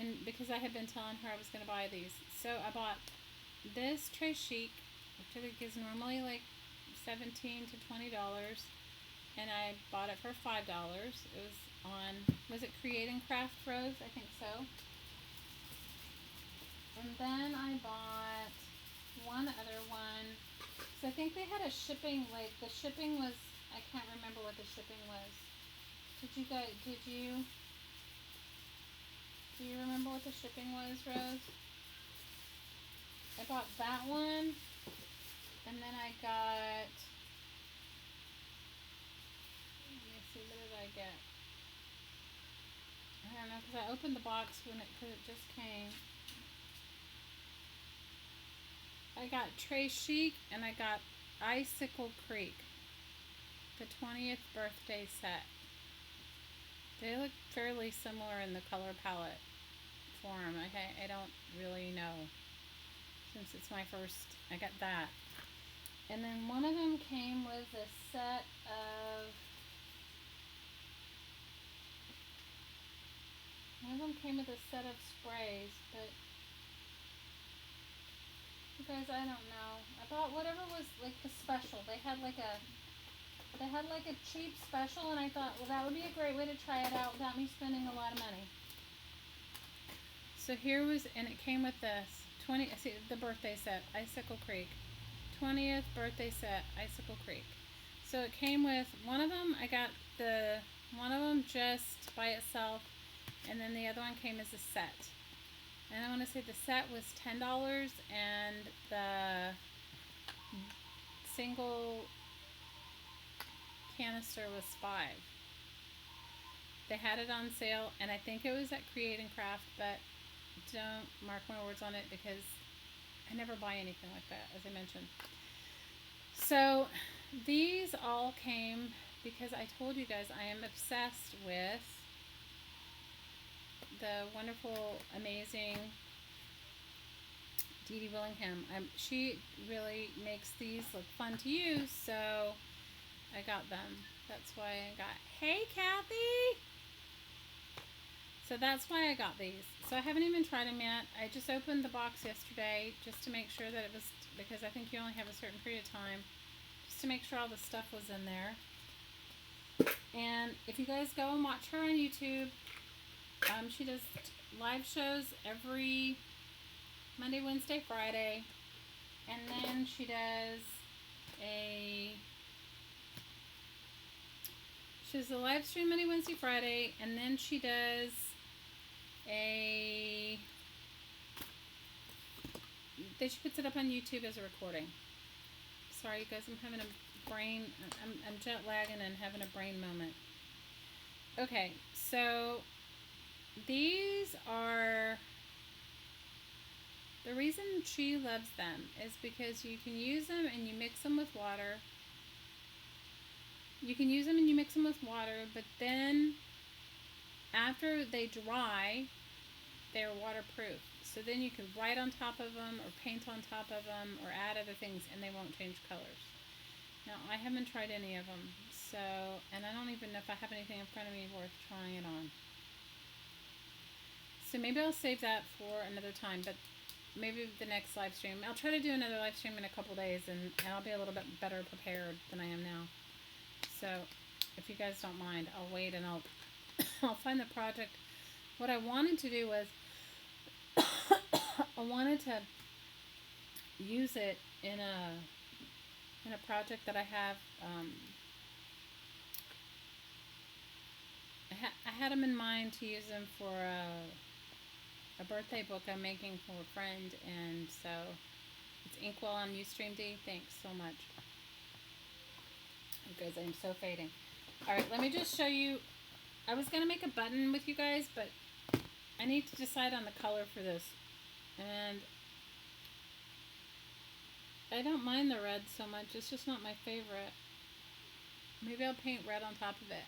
[SPEAKER 1] and because I had been telling her I was going to buy these. So I bought this Très Chic, which I think is normally like $17 to $20, and I bought it for $5. It was on, was it Create and Craft, Rose? I think so. And then I bought one other one. So I think they had a shipping, like the shipping was, I can't remember what the shipping was. Do you remember what the shipping was, Rose? I bought that one. And then I got, let me see, what did I get? I don't know, because I opened the box because it just came. I got Trey Chic and I got Icicle Creek, the 20th birthday set. They look fairly similar in the color palette form. I don't really know, since it's my first. I got that. And then one of them came with a set of, sprays, but you guys, I don't know. I bought whatever was like the special. They had like a cheap special, and I thought, well, that would be a great way to try it out without me spending a lot of money. So here was, and it came with this the birthday set, Icicle Creek, 20th birthday set, Icicle Creek. So it came with one of them. I got one of them just by itself, and then the other one came as a set. And I want to say the set was $10, and the single canister was $5. They had it on sale, and I think it was at Create and Craft, but don't mark my words on it because I never buy anything like that, as I mentioned. So these all came because I told you guys I am obsessed with the wonderful, amazing Dee Dee Willingham. She really makes these look fun to use, so I got them. That's why I got, hey Kathy! So that's why I got these. So I haven't even tried them yet. I just opened the box yesterday just to make sure that it was, because I think you only have a certain period of time, just to make sure all the stuff was in there. And if you guys go and watch her on YouTube, she does live shows every Monday, Wednesday, Friday, and then she does a live stream Monday, Wednesday, Friday, and then she does she puts it up on YouTube as a recording. Sorry, you guys, I'm having I'm jet lagging and having a brain moment. Okay, so these are, the reason she loves them is because you can use them and you mix them with water. But then after they dry, they're waterproof. So then you can write on top of them or paint on top of them or add other things and they won't change colors. Now, I haven't tried any of them, so, and I don't even know if I have anything in front of me worth trying it on. So maybe I'll save that for another time, but maybe the next live stream. I'll try to do another live stream in a couple days, and I'll be a little bit better prepared than I am now. So if you guys don't mind, I'll wait and I'll find the project. What I wanted to do was I wanted to use it in a project that I have. I had them in mind to use them for a birthday book I'm making for a friend, and so it's Inkwell on Ustream D. Thanks so much. You guys, I'm so fading. Alright, let me just show you. I was going to make a button with you guys, but I need to decide on the color for this. And I don't mind the red so much. It's just not my favorite. Maybe I'll paint red on top of it.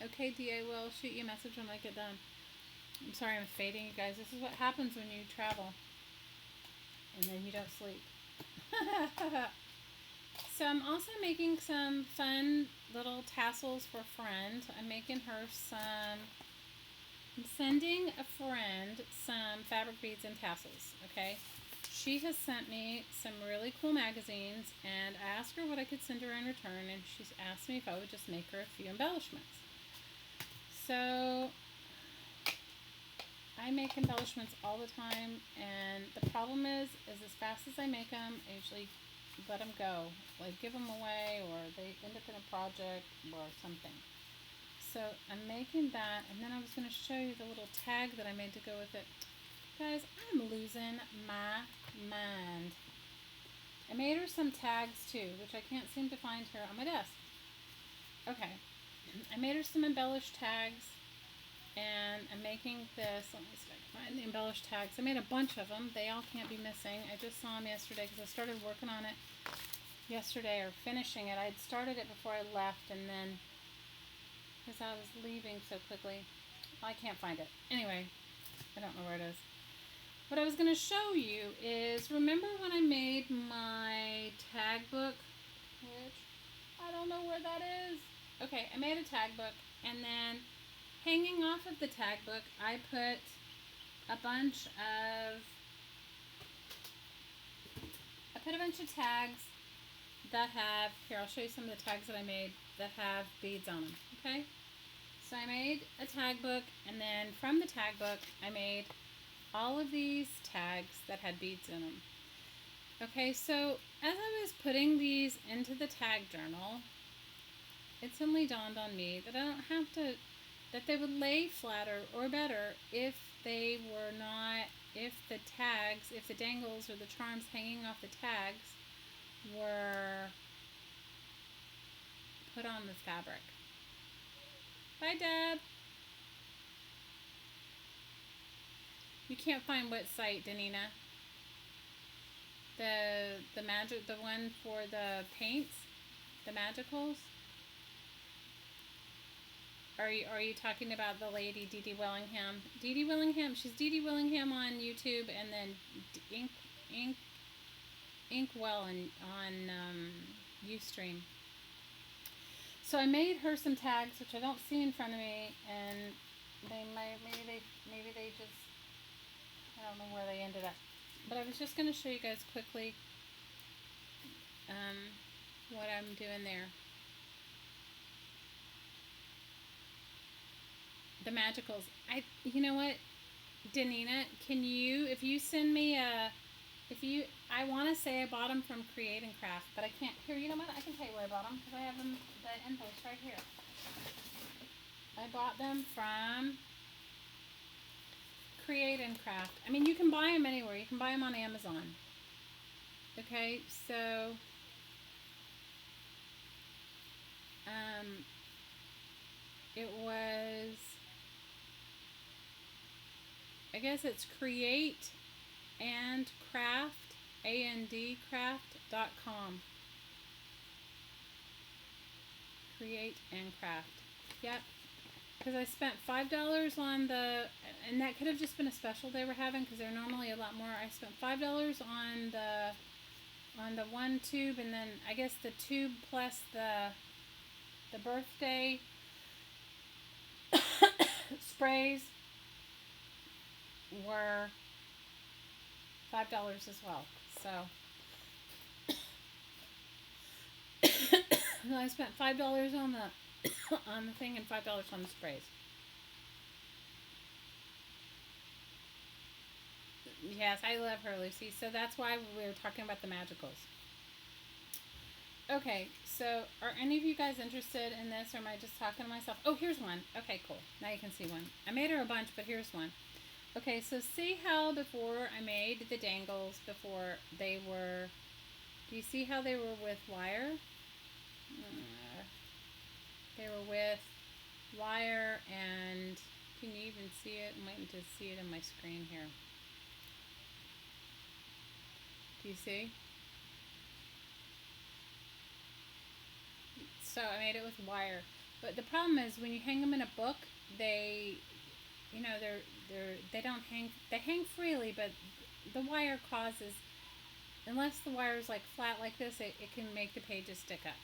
[SPEAKER 1] Okay, DA, will shoot you a message when I get done. I'm sorry I'm fading, you guys. This is what happens when you travel. And then you don't sleep. So I'm also making some fun little tassels for a friend. I'm sending a friend some fabric beads and tassels, okay? She has sent me some really cool magazines, and I asked her what I could send her in return, and she's asked me if I would just make her a few embellishments. So I make embellishments all the time, and the problem is as fast as I make them, I usually let them go, like give them away, or they end up in a project or something. So I'm making that, and then I was going to show you the little tag that I made to go with it. Guys, I'm losing my mind. I made her some tags too, which I can't seem to find here on my desk. Okay, I made her some embellished tags, and I'm making this. Let me see if I can find the embellished tags. I made a bunch of them. They all can't be missing. I just saw them yesterday because I started working on it yesterday, or finishing it. I'd started it before I left, and then because I was leaving so quickly, I can't find it. Anyway, I don't know where it is. What I was going to show you is, remember when I made my tag book, which I don't know where that is. Okay, I made a tag book, and then hanging off of the tag book, I put a bunch of tags that have, here, I'll show you some of the tags that I made that have beads on them, okay? So I made a tag book, and then from the tag book, I made all of these tags that had beads in them. Okay, so as I was putting these into the tag journal, it suddenly dawned on me that I don't have to, that they would lay flatter or better if they were not, if the tags, if the dangles or the charms hanging off the tags were put on the fabric. Bye, Deb. You can't find what site, Danina? The magic, the one for the paints, the magicals. Are you talking about the lady Dee Dee Willingham? Dee Dee Willingham. She's Dee Dee Willingham on YouTube, and then Inkwell on Ustream. So I made her some tags, which I don't see in front of me, and they maybe they just, I don't know where they ended up. But I was just going to show you guys quickly what I'm doing there. The magicals. You know what, Danina, can you, if you send me I want to say I bought them from Create and Craft, but I can't. Here, you know what? I can tell you where I bought them because I have them, the invoice right here. I bought them from Create and Craft. I mean, you can buy them anywhere. You can buy them on Amazon. Okay, so it was, I guess it's Create and Craft, andcraft.com. Create and Craft. Yep. Because I spent $5 on the, and that could have just been a special they were having because they're normally a lot more. I spent $5 on the one tube, and then I guess the tube plus the birthday sprays were $5 as well. So I spent $5 on the on the thing and $5 on the sprays. Yes, I love her, Lucy. So that's why we were talking about the magicals. Okay, so are any of you guys interested in this, or am I just talking to myself? Oh, here's one. Okay, cool. Now you can see one. I made her a bunch, but here's one. Okay, so see how before I made the dangles, before they were, do you see how they were with wire? They were with wire, and can you even see it? I'm waiting to see it on my screen here. Do you see? So I made it with wire, but the problem is when you hang them in a book, they, you know, they don't hang. They hang freely, but the wire causes, unless the wire is like flat like this, it can make the pages stick up.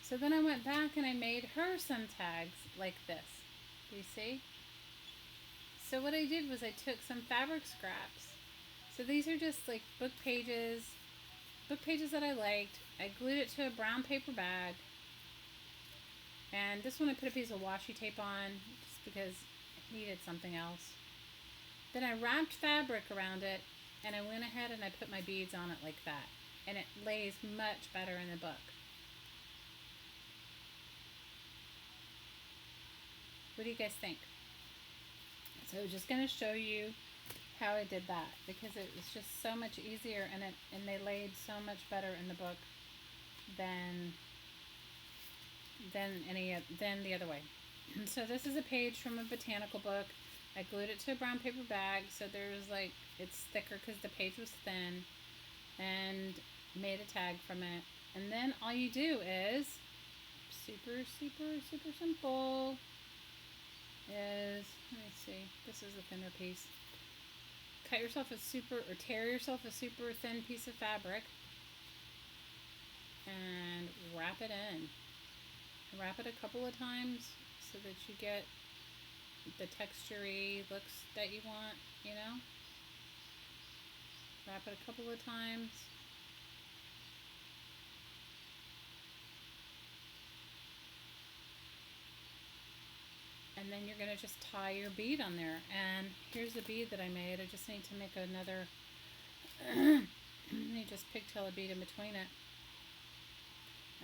[SPEAKER 1] So then I went back and I made her some tags like this. Do you see? So what I did was I took some fabric scraps. So these are just like book pages that I liked. I glued it to a brown paper bag. And this one I put a piece of washi tape on just because it needed something else. Then I wrapped fabric around it, and I went ahead and I put my beads on it like that. And it lays much better in the book. What do you guys think? So just going to show you how I did that because it was just so much easier, and they laid so much better in the book than than the other way. So this is a page from a botanical book. I glued it to a brown paper bag, so there's like it's thicker because the page was thin, and made a tag from it. And then all you do is super simple. Is let me see. This is a thinner piece. Cut yourself a super or tear yourself a super thin piece of fabric and wrap it in. Wrap it a couple of times so that you get the texture-y looks that you want, you know? Wrap it a couple of times. And then you're going to just tie your bead on there. And here's the bead that I made. I just need to make another, you just pigtail a bead in between it.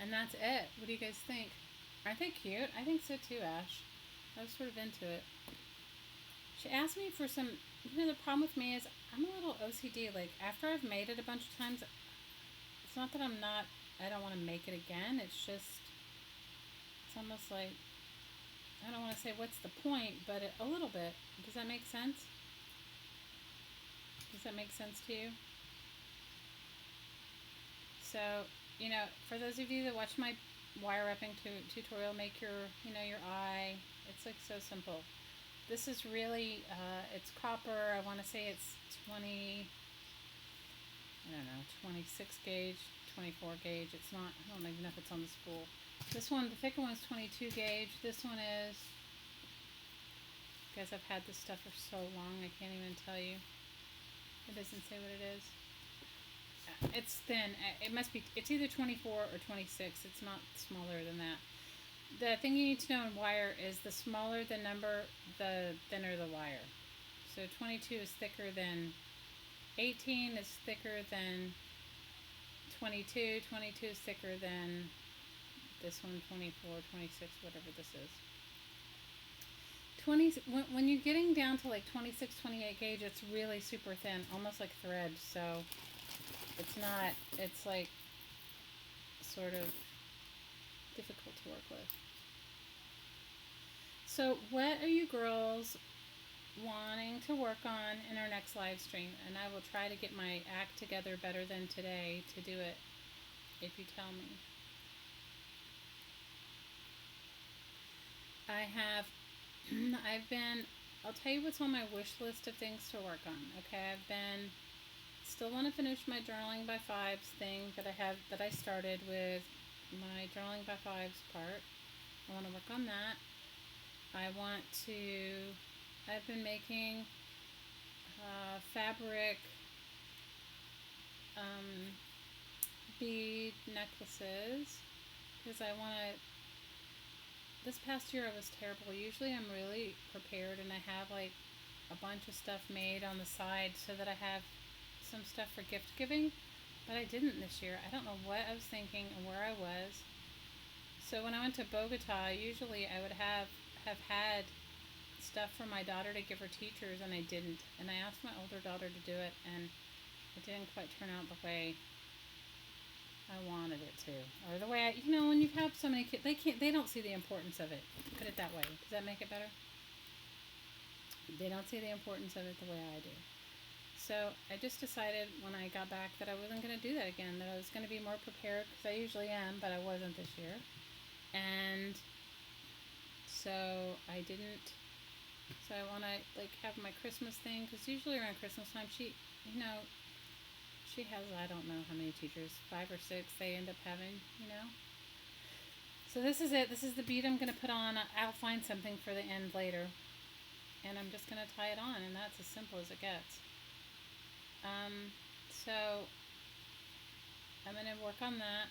[SPEAKER 1] And that's it. What do you guys think? Aren't they cute? I think so too, Ash. I was sort of into it. She asked me for some, you know, the problem with me is I'm a little OCD. Like, after I've made it a bunch of times, it's not that I don't want to make it again. It's just, it's almost like, I don't want to say what's the point, but a little bit. Does that make sense? Does that make sense to you? So, you know, for those of you that watch my wire wrapping tutorial, make your, you know, your eye. It's like so simple. This is really, it's copper. I want to say it's 20, I don't know, 26 gauge, 24 gauge. It's not, I don't even know if it's on the spool. This one, the thicker one is 22 gauge. This one is, guys, I've had this stuff for so long, I can't even tell you. It doesn't say what it is. It's thin. It must be, it's either 24 or 26. It's not smaller than that. The thing you need to know in wire is the smaller the number, the thinner the wire. So 22 is thicker than 18, is thicker than 22. 22 is thicker than this one, 24, 26, whatever this is. 20, when you're getting down to like 26, 28 gauge, it's really super thin, almost like thread. So it's not, it's like sort of difficult to work with. So what are you girls wanting to work on in our next live stream? And I will try to get my act together better than today to do it, if you tell me. I'll tell you what's on my wish list of things to work on. Okay, still want to finish my journaling by fives thing that I started with my journaling by fives part. I want to work on that. I've been making fabric bead necklaces because I want to. This past year I was terrible. Usually I'm really prepared and I have like a bunch of stuff made on the side so that I have some stuff for gift giving, but I didn't this year. I don't know what I was thinking and where I was. So when I went to Bogota, usually I would have had stuff for my daughter to give her teachers, and I didn't. And I asked my older daughter to do it, and it didn't quite turn out the way I wanted it to, or the way when you have so many kids, they don't see the importance of it. Put it that way. Does that make it better? They don't see the importance of it the way I do. So I just decided when I got back that I wasn't going to do that again, that I was going to be more prepared, because I usually am, but I wasn't this year. And so I didn't. So I want to like have my Christmas thing, because usually around Christmas time she has, I don't know how many teachers, 5 or 6 they end up having, So this is it. This is the bead I'm going to put on. I'll find something for the end later. And I'm just going to tie it on, and that's as simple as it gets. So I'm going to work on that.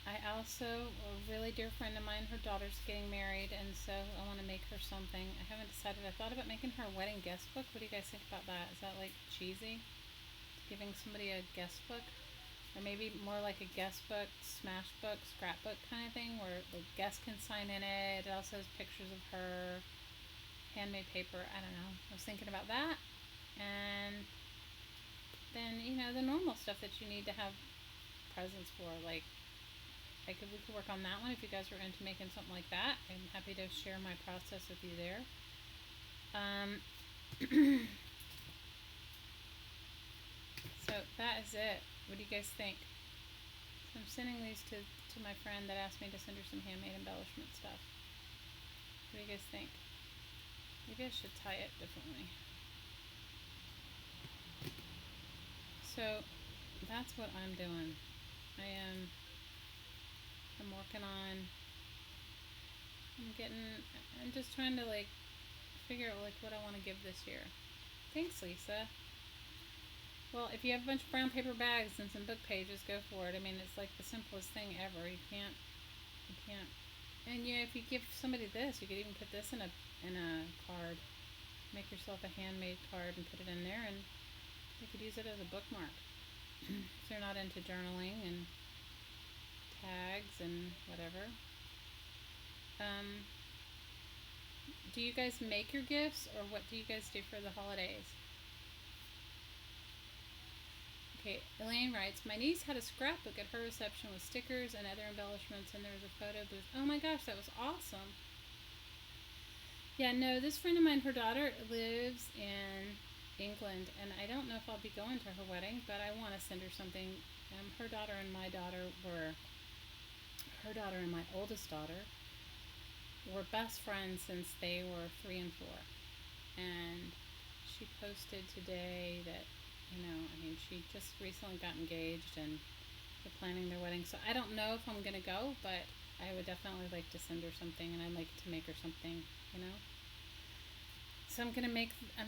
[SPEAKER 1] I also, a really dear friend of mine, her daughter's getting married, and so I want to make her something. I haven't decided. I thought about making her a wedding guest book. What do you guys think about that? Is that like cheesy? Giving somebody a guest book? Or maybe more like a guest book, smash book, scrapbook kind of thing, where the guest can sign in it. It also has pictures of her, handmade paper. I don't know. I was thinking about that. And then, you know, the normal stuff that you need to have presents for. Like, we could work on that one if you guys were into making something like that. I'm happy to share my process with you there. So that is it. What do you guys think? So I'm sending these to my friend that asked me to send her some handmade embellishment stuff. What do you guys think? Maybe I should tie it differently. So that's what I'm doing. I'm working on, I'm just trying to like figure out like what I want to give this year. Thanks, Lisa. Well, if you have a bunch of brown paper bags and some book pages, go for it. I mean, it's like the simplest thing ever. You can't. And yeah, if you give somebody this, you could even put this in a card. Make yourself a handmade card and put it in there, and you could use it as a bookmark. If they're not into journaling and tags and whatever. Do you guys make your gifts, or what do you guys do for the holidays? Okay, Elaine writes, my niece had a scrapbook at her reception with stickers and other embellishments, and there was a photo booth. Oh my gosh, that was awesome. Yeah, no, this friend of mine, her daughter lives in England, and I don't know if I'll be going to her wedding, but I want to send her something. Her daughter and my oldest daughter were best friends since they were 3 and 4. And she posted today that, you know, I mean, she just recently got engaged and they're planning their wedding. So I don't know if I'm going to go, but I would definitely like to send her something, and I'd like to make her something, you know. So I'm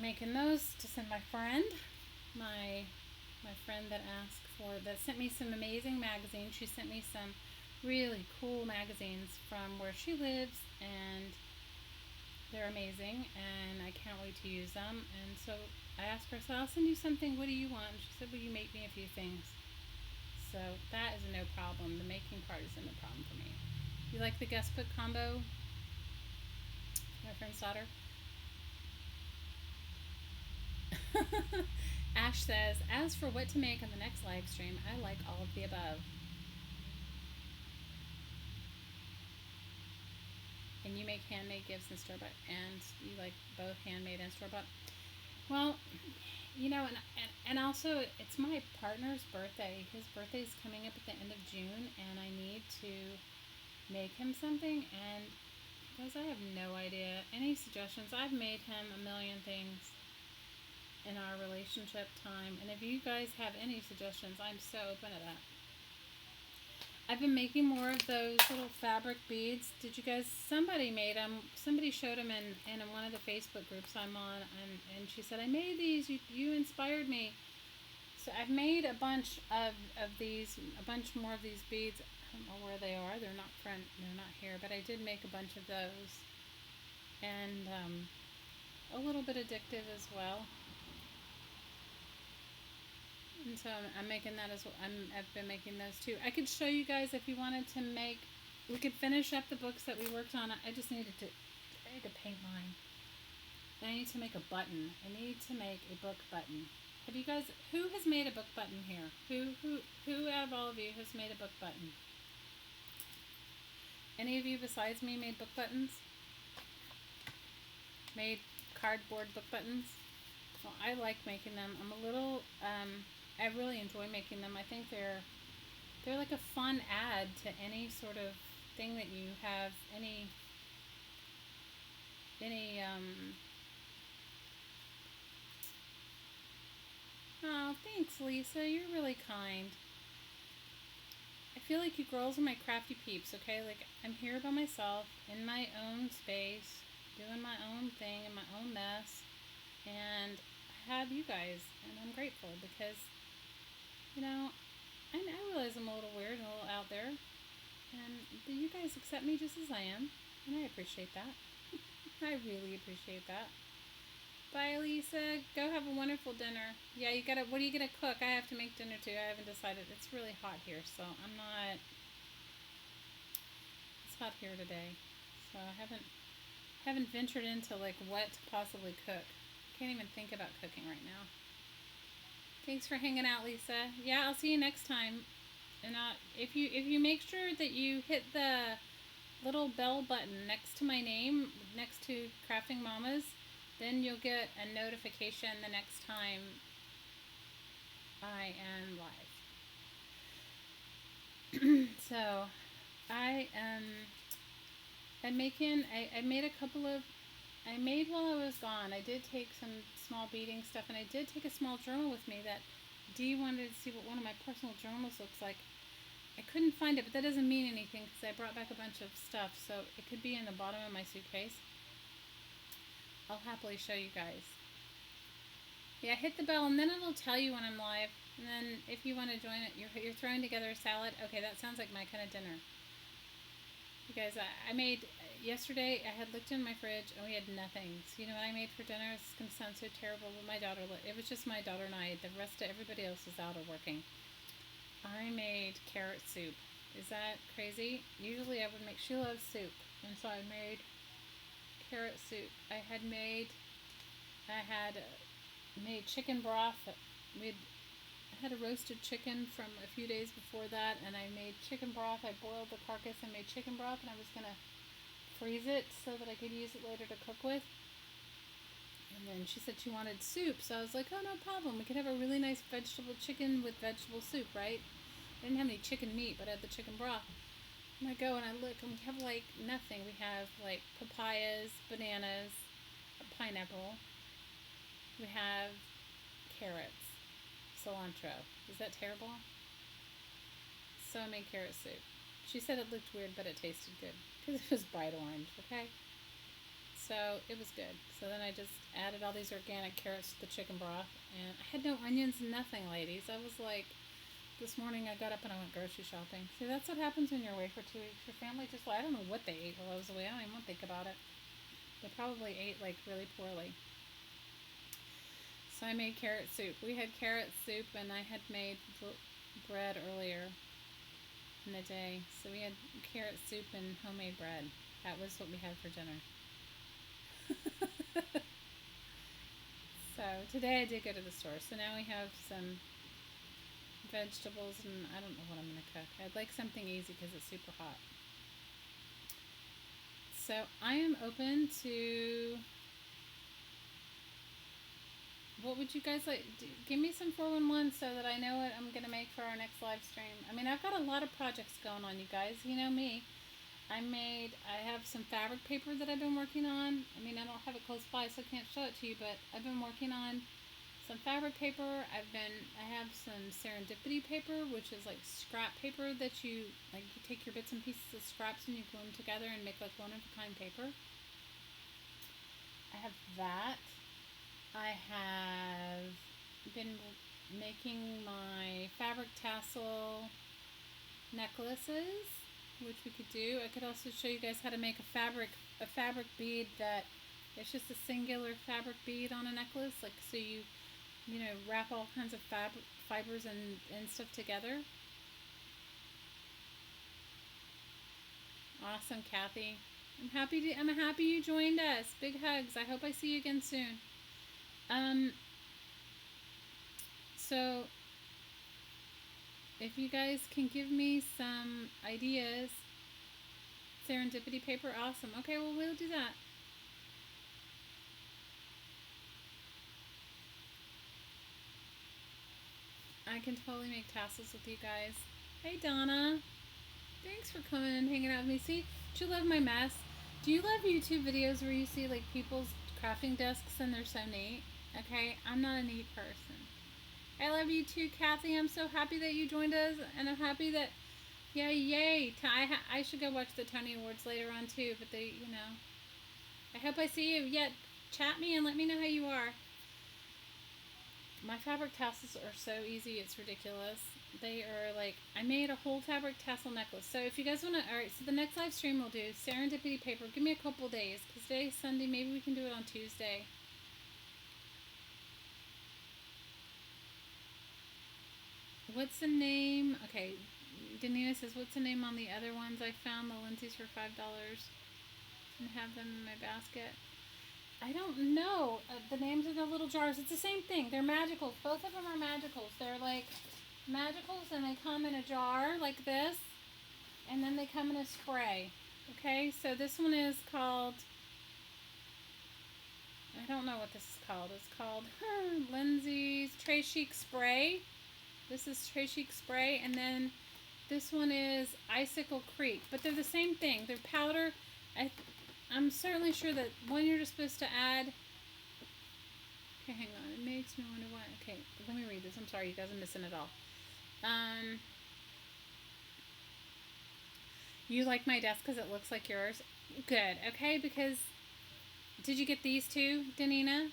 [SPEAKER 1] making those to send my friend, my friend that sent me some amazing magazines. She sent me some really cool magazines from where she lives, and they're amazing, and I can't wait to use them. And so I asked her, so I'll send you something, what do you want? And she said, will you make me a few things? So that is no problem. The making part isn't a problem for me. You like the guest book combo? My friend's daughter. Ash says, as for what to make on the next live stream, I like all of the above. And you make handmade gifts and store-bought, and you like both handmade and store-bought. Well, you know, and also it's my partner's birthday. His birthday's coming up at the end of June, and I need to make him something. And guys, I have no idea. Any suggestions? I've made him a million things in our relationship time, and if you guys have any suggestions, I'm so open to that. I've been making more of those little fabric beads. Did you guys, somebody made them, somebody showed them in one of the Facebook groups I'm on, and she said, I made these, you inspired me. So I've made a bunch of these, a bunch more of these beads. I don't know where they are, they're not here, but I did make a bunch of those, and a little bit addictive as well. And so I'm making that as well. I've been making those too. I could show you guys if you wanted to make. We could finish up the books that we worked on. I just needed to. I need to paint mine. I need to make a button. I need to make a book button. Have you guys? Who has made a book button here? Who out of all of you has made a book button? Any of you besides me made book buttons? Made cardboard book buttons? Well, I like making them. I'm a little. I really enjoy making them. I think they're like a fun add to any sort of thing that you have. Any Oh, thanks, Lisa. You're really kind. I feel like you girls are my crafty peeps, okay? Like, I'm here by myself, in my own space, doing my own thing in my own mess, and I have you guys, and I'm grateful because, you know, I realize I'm a little weird and a little out there, and you guys accept me just as I am, and I appreciate that. I really appreciate that. Bye, Lisa. Go have a wonderful dinner. Yeah, what are you gonna cook? I have to make dinner too. I haven't decided. It's really hot here, so it's hot here today. So I haven't Haven't ventured into like what to possibly cook. Can't even think about cooking right now. Thanks for hanging out, Lisa. Yeah, I'll see you next time. And if you make sure that you hit the little bell button next to my name, next to Crafting Mamas, then you'll get a notification the next time I am live. So I I'm making. I made a couple of. I made while I was gone. I did take some small beading stuff, and I did take a small journal with me that Dee wanted to see what one of my personal journals looks like. I couldn't find it, but that doesn't mean anything because I brought back a bunch of stuff, so it could be in the bottom of my suitcase. I'll happily show you guys. Yeah, hit the bell, and then it'll tell you when I'm live. And then if you want to join it, you're throwing together a salad. Okay, that sounds like my kind of dinner. You guys, I made, yesterday I had looked in my fridge and we had nothing. So you know what I made for dinner? It's going to sound so terrible, but it was just my daughter and I. The rest of everybody else was out or working. I made carrot soup. Is that crazy? Usually I would make, she loves soup. And so I made carrot soup. I had made chicken broth. I had a roasted chicken from a few days before that, and I made chicken broth. I boiled the carcass and made chicken broth, and I was going to freeze it so that I could use it later to cook with. And then she said she wanted soup, so I was like, oh, no problem. We could have a really nice vegetable chicken with vegetable soup, right? I didn't have any chicken meat, but I had the chicken broth. And I go and I look, and we have, like, nothing. We have, like, papayas, bananas, a pineapple. We have carrots. Cilantro. Is that terrible? So I made carrot soup. She said it looked weird, but it tasted good because it was bright orange, okay? So it was good. So then I just added all these organic carrots to the chicken broth, and I had no onions, nothing, ladies. I was like, this morning I got up and I went grocery shopping. See, that's what happens when you're away for 2 weeks. Your family just, I don't know what they ate while I was away. I don't even want to think about it. They probably ate like really poorly. So I made carrot soup. We had carrot soup, and I had made bread earlier in the day. So we had carrot soup and homemade bread. That was what we had for dinner. So today I did go to the store. So now we have some vegetables, and I don't know what I'm going to cook. I'd like something easy because it's super hot. So I am open to... What would you guys like? Give me some 411 so that I know what I'm going to make for our next live stream. I mean, I've got a lot of projects going on, you guys. You know me. I have some fabric paper that I've been working on. I mean, I don't have it close by, so I can't show it to you, but I've been working on some fabric paper. I have some serendipity paper, which is like scrap paper that you take your bits and pieces of scraps and you glue them together and make like one-of-a-kind paper. I have that. I have been making my fabric tassel necklaces, which we could do. I could also show you guys how to make a fabric bead that it's just a singular fabric bead on a necklace, like so you wrap all kinds of fibers and stuff together. Awesome, Kathy. I'm happy you joined us. Big hugs. I hope I see you again soon. So if you guys can give me some ideas, serendipity paper, awesome. Okay, well, we'll do that. I can totally make tassels with you guys. Hey, Donna. Thanks for coming and hanging out with me. See, do you love my mess? Do you love YouTube videos where you see like people's crafting desks and they're so neat? Okay, I'm not a neat person. I love you too, Kathy. I'm so happy that you joined us, and I'm happy that, yay. I should go watch the Tony Awards later on too, but I hope I see you. Yeah, chat me and let me know how you are. My fabric tassels are so easy, it's ridiculous. They are like, I made a whole fabric tassel necklace. So if you guys want to, alright, so the next live stream we'll do serendipity paper. Give me a couple days, because today's Sunday, maybe we can do it on Tuesday. What's the name? Okay, Danina says, what's the name on the other ones I found? The Lindsay's for $5. and have them in my basket. I don't know the names of the little jars. It's the same thing. They're magicals. Both of them are magicals. They're like magicals, and they come in a jar like this, and then they come in a spray. Okay, so this one is called, I don't know what this is called. It's called Lindsay's Tray Chic Spray. This is Tray Chic Spray, and then this one is Icicle Creek. But they're the same thing. They're powder. I'm certainly sure that one you're just supposed to add. Okay, hang on. It makes me wonder why. Okay, let me read this. I'm sorry, you guys are missing it all. You like my desk because it looks like yours? Good. Okay, because did you get these two, Danina?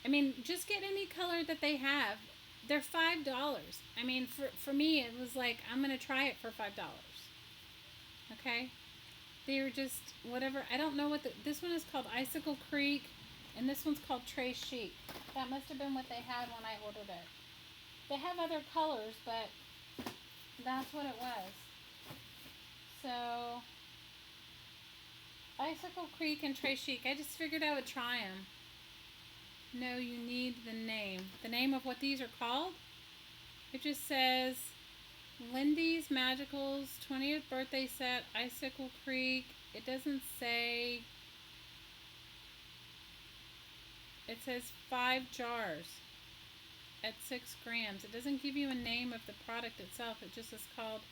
[SPEAKER 1] I mean, just get any color that they have. They're $5. I mean, for me, it was like, I'm going to try it for $5. Okay? They were just whatever. I don't know what this one is called Icicle Creek, and this one's called Tray Chic. That must have been what they had when I ordered it. They have other colors, but that's what it was. So, Icicle Creek and Tray Chic. I just figured I would try them. No, you need the name. The name of what these are called? It just says Lindy's Magicals 20th birthday set, Icicle Creek. It doesn't say. It says 5 jars at 6 grams. It doesn't give you a name of the product itself. It just is called.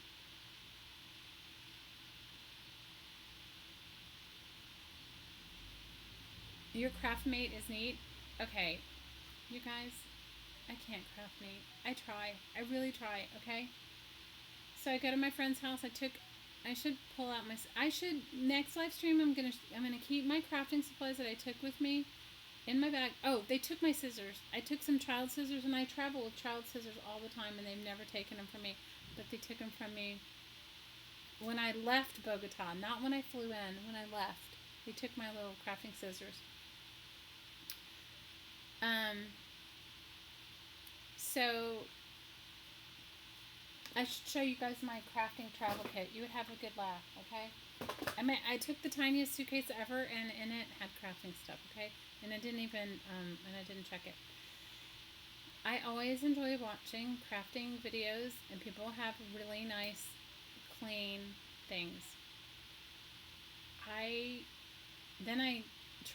[SPEAKER 1] Your craft mate is neat. Okay, you guys, I can't craft mate. I try. I really try, okay? So I go to my friend's house. I should pull out next live stream, I'm gonna keep my crafting supplies that I took with me in my bag. Oh, they took my scissors. I took some child scissors, and I travel with child scissors all the time, and they've never taken them from me. But they took them from me when I left Bogota, not when I flew in. When I left, they took my little crafting scissors. So I should show you guys my crafting travel kit. You would have a good laugh, okay? I took the tiniest suitcase ever, and in it had crafting stuff, okay? And I didn't even, and I didn't check it. I always enjoy watching crafting videos, and people have really nice, clean things. I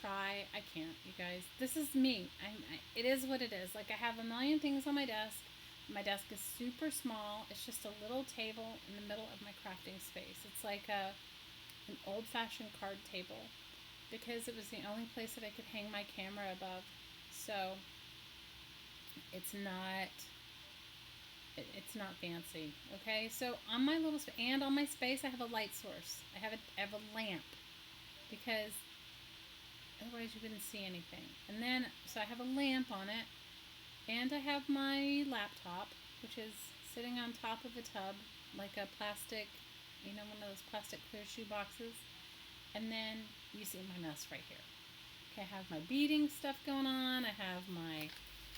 [SPEAKER 1] try. I can't, you guys. This is me. It is what it is. Like, I have a million things on my desk. My desk is super small. It's just a little table in the middle of my crafting space. It's like an old-fashioned card table, because it was the only place that I could hang my camera above. So it's not fancy. Okay, so on my little and on my space, I have a light source. I have a lamp, because otherwise you wouldn't see anything. And then, so I have a lamp on it, and I have my laptop, which is sitting on top of a tub, like a plastic, one of those plastic clear shoe boxes. And then you see my mess right here. Okay, I have my beading stuff going on. I have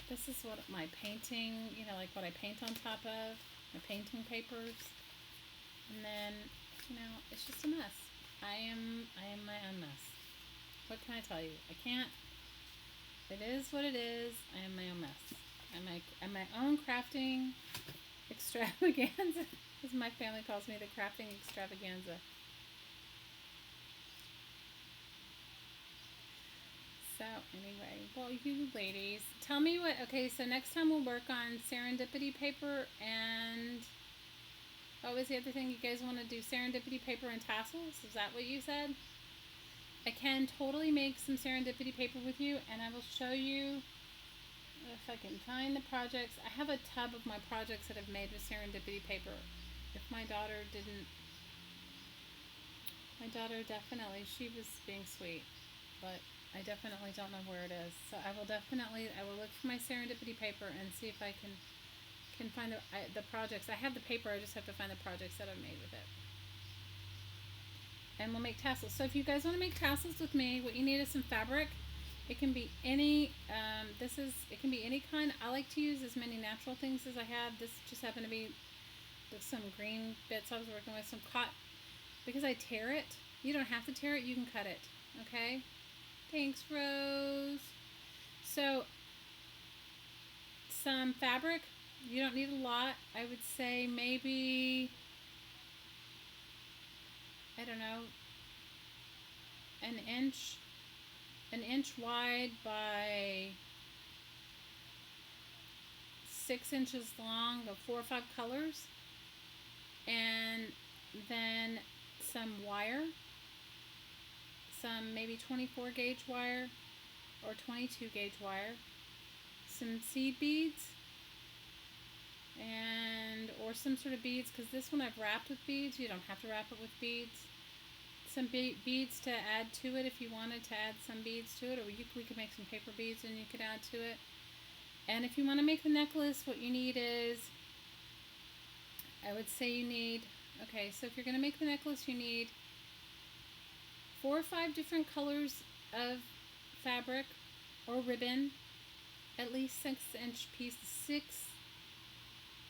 [SPEAKER 1] this is what my painting, like what I paint on top of, my painting papers. And then, it's just a mess. I am my own mess. What can I tell you? It is what it is. I am my own mess. I'm my own crafting extravaganza, as my family calls me, the crafting extravaganza. So anyway, well, you ladies, tell me what. Okay, so next time we'll work on serendipity paper, and what was the other thing you guys want to do? Serendipity paper and tassels. Is that what you said? I can totally make some serendipity paper with you, and I will show you if I can find the projects. I have a tub of my projects that I've made with serendipity paper. If my daughter definitely, she was being sweet, but I definitely don't know where it is. So I will look for my serendipity paper and see if I can find the projects. I have the paper, I just have to find the projects that I've made with it. And we'll make tassels. So if you guys want to make tassels with me, what you need is some fabric. It can be any, it can be any kind. I like to use as many natural things as I have. This just happened to be some green bits I was working with, some cotton, because I tear it. You don't have to tear it, you can cut it. Okay? Thanks, Rose. So, some fabric. You don't need a lot. I would say maybe, I don't know, an inch, wide by 6 inches long of 4 or 5 colors. And then some wire, some maybe 24 gauge wire or 22 gauge wire, some seed beads, and or some sort of beads, because this one I've wrapped with beads. You don't have to wrap it with beads. Some beads to add to it if you wanted to add some beads to it, or we could make some paper beads and you could add to it. And if you want to make the necklace, what you need is, I would say you need, okay, so if you're going to make the necklace, you need 4 or 5 different colors of fabric or ribbon, at least 6-inch piece, 6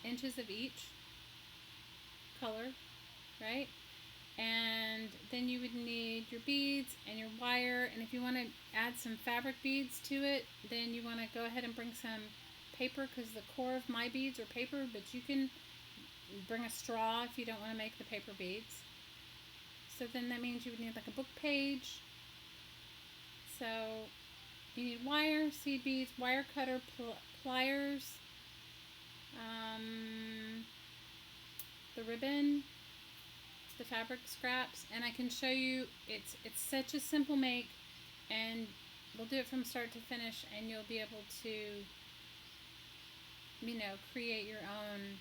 [SPEAKER 1] inches of each color, right? And then you would need your beads and your wire, and if you want to add some fabric beads to it, then you want to go ahead and bring some paper, because the core of my beads are paper, but you can bring a straw if you don't want to make the paper beads. So then that means you would need like a book page. So you need wire, seed beads, wire cutter, pliers, the ribbon, the fabric scraps, and I can show you, it's such a simple make, and we'll do it from start to finish, and you'll be able to, you know, create your own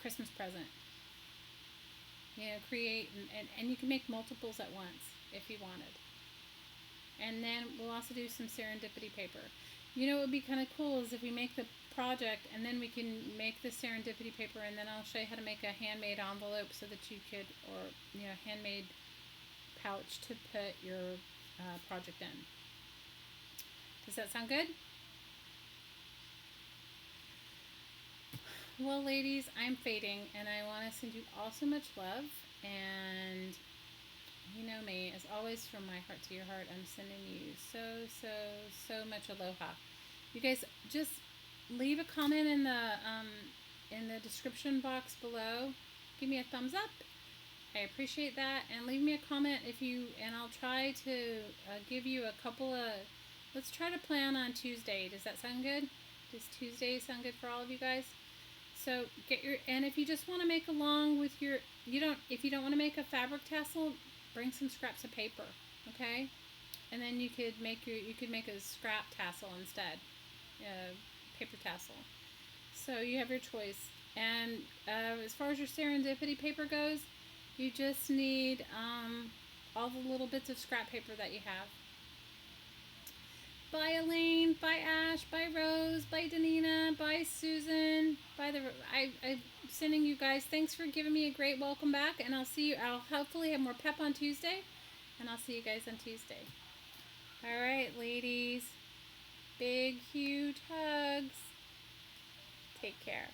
[SPEAKER 1] Christmas present. You know, create, and you can make multiples at once if you wanted. And then we'll also do some serendipity paper. You know what would be kind of cool is if we make the project and then we can make the serendipity paper, and then I'll show you how to make a handmade envelope so that you could, or, you know, handmade pouch to put your project in. Does that sound good? Well, ladies, I'm fading, and I want to send you all so much love, and you know me, as always, from my heart to your heart, I'm sending you so much aloha. You guys, just leave a comment in the description box below. Give me a thumbs up. I appreciate that, and leave me a comment and I'll try to give you a couple of. Let's try to plan on Tuesday. Does that sound good? Does Tuesday sound good for all of you guys? So and if you just want to make along with your, if you don't want to make a fabric tassel, bring some scraps of paper, okay? And then you could make a scrap tassel instead, paper tassel. So you have your choice. And as far as your serendipity paper goes, you just need all the little bits of scrap paper that you have. Bye, Elaine. Bye, Ash. Bye, Rose. Bye, Danina. Bye, Susan. Bye, I'm sending you guys. Thanks for giving me a great welcome back, and I'll see you. I'll hopefully have more pep on Tuesday, and I'll see you guys on Tuesday. All right, ladies. Big, huge hugs. Take care.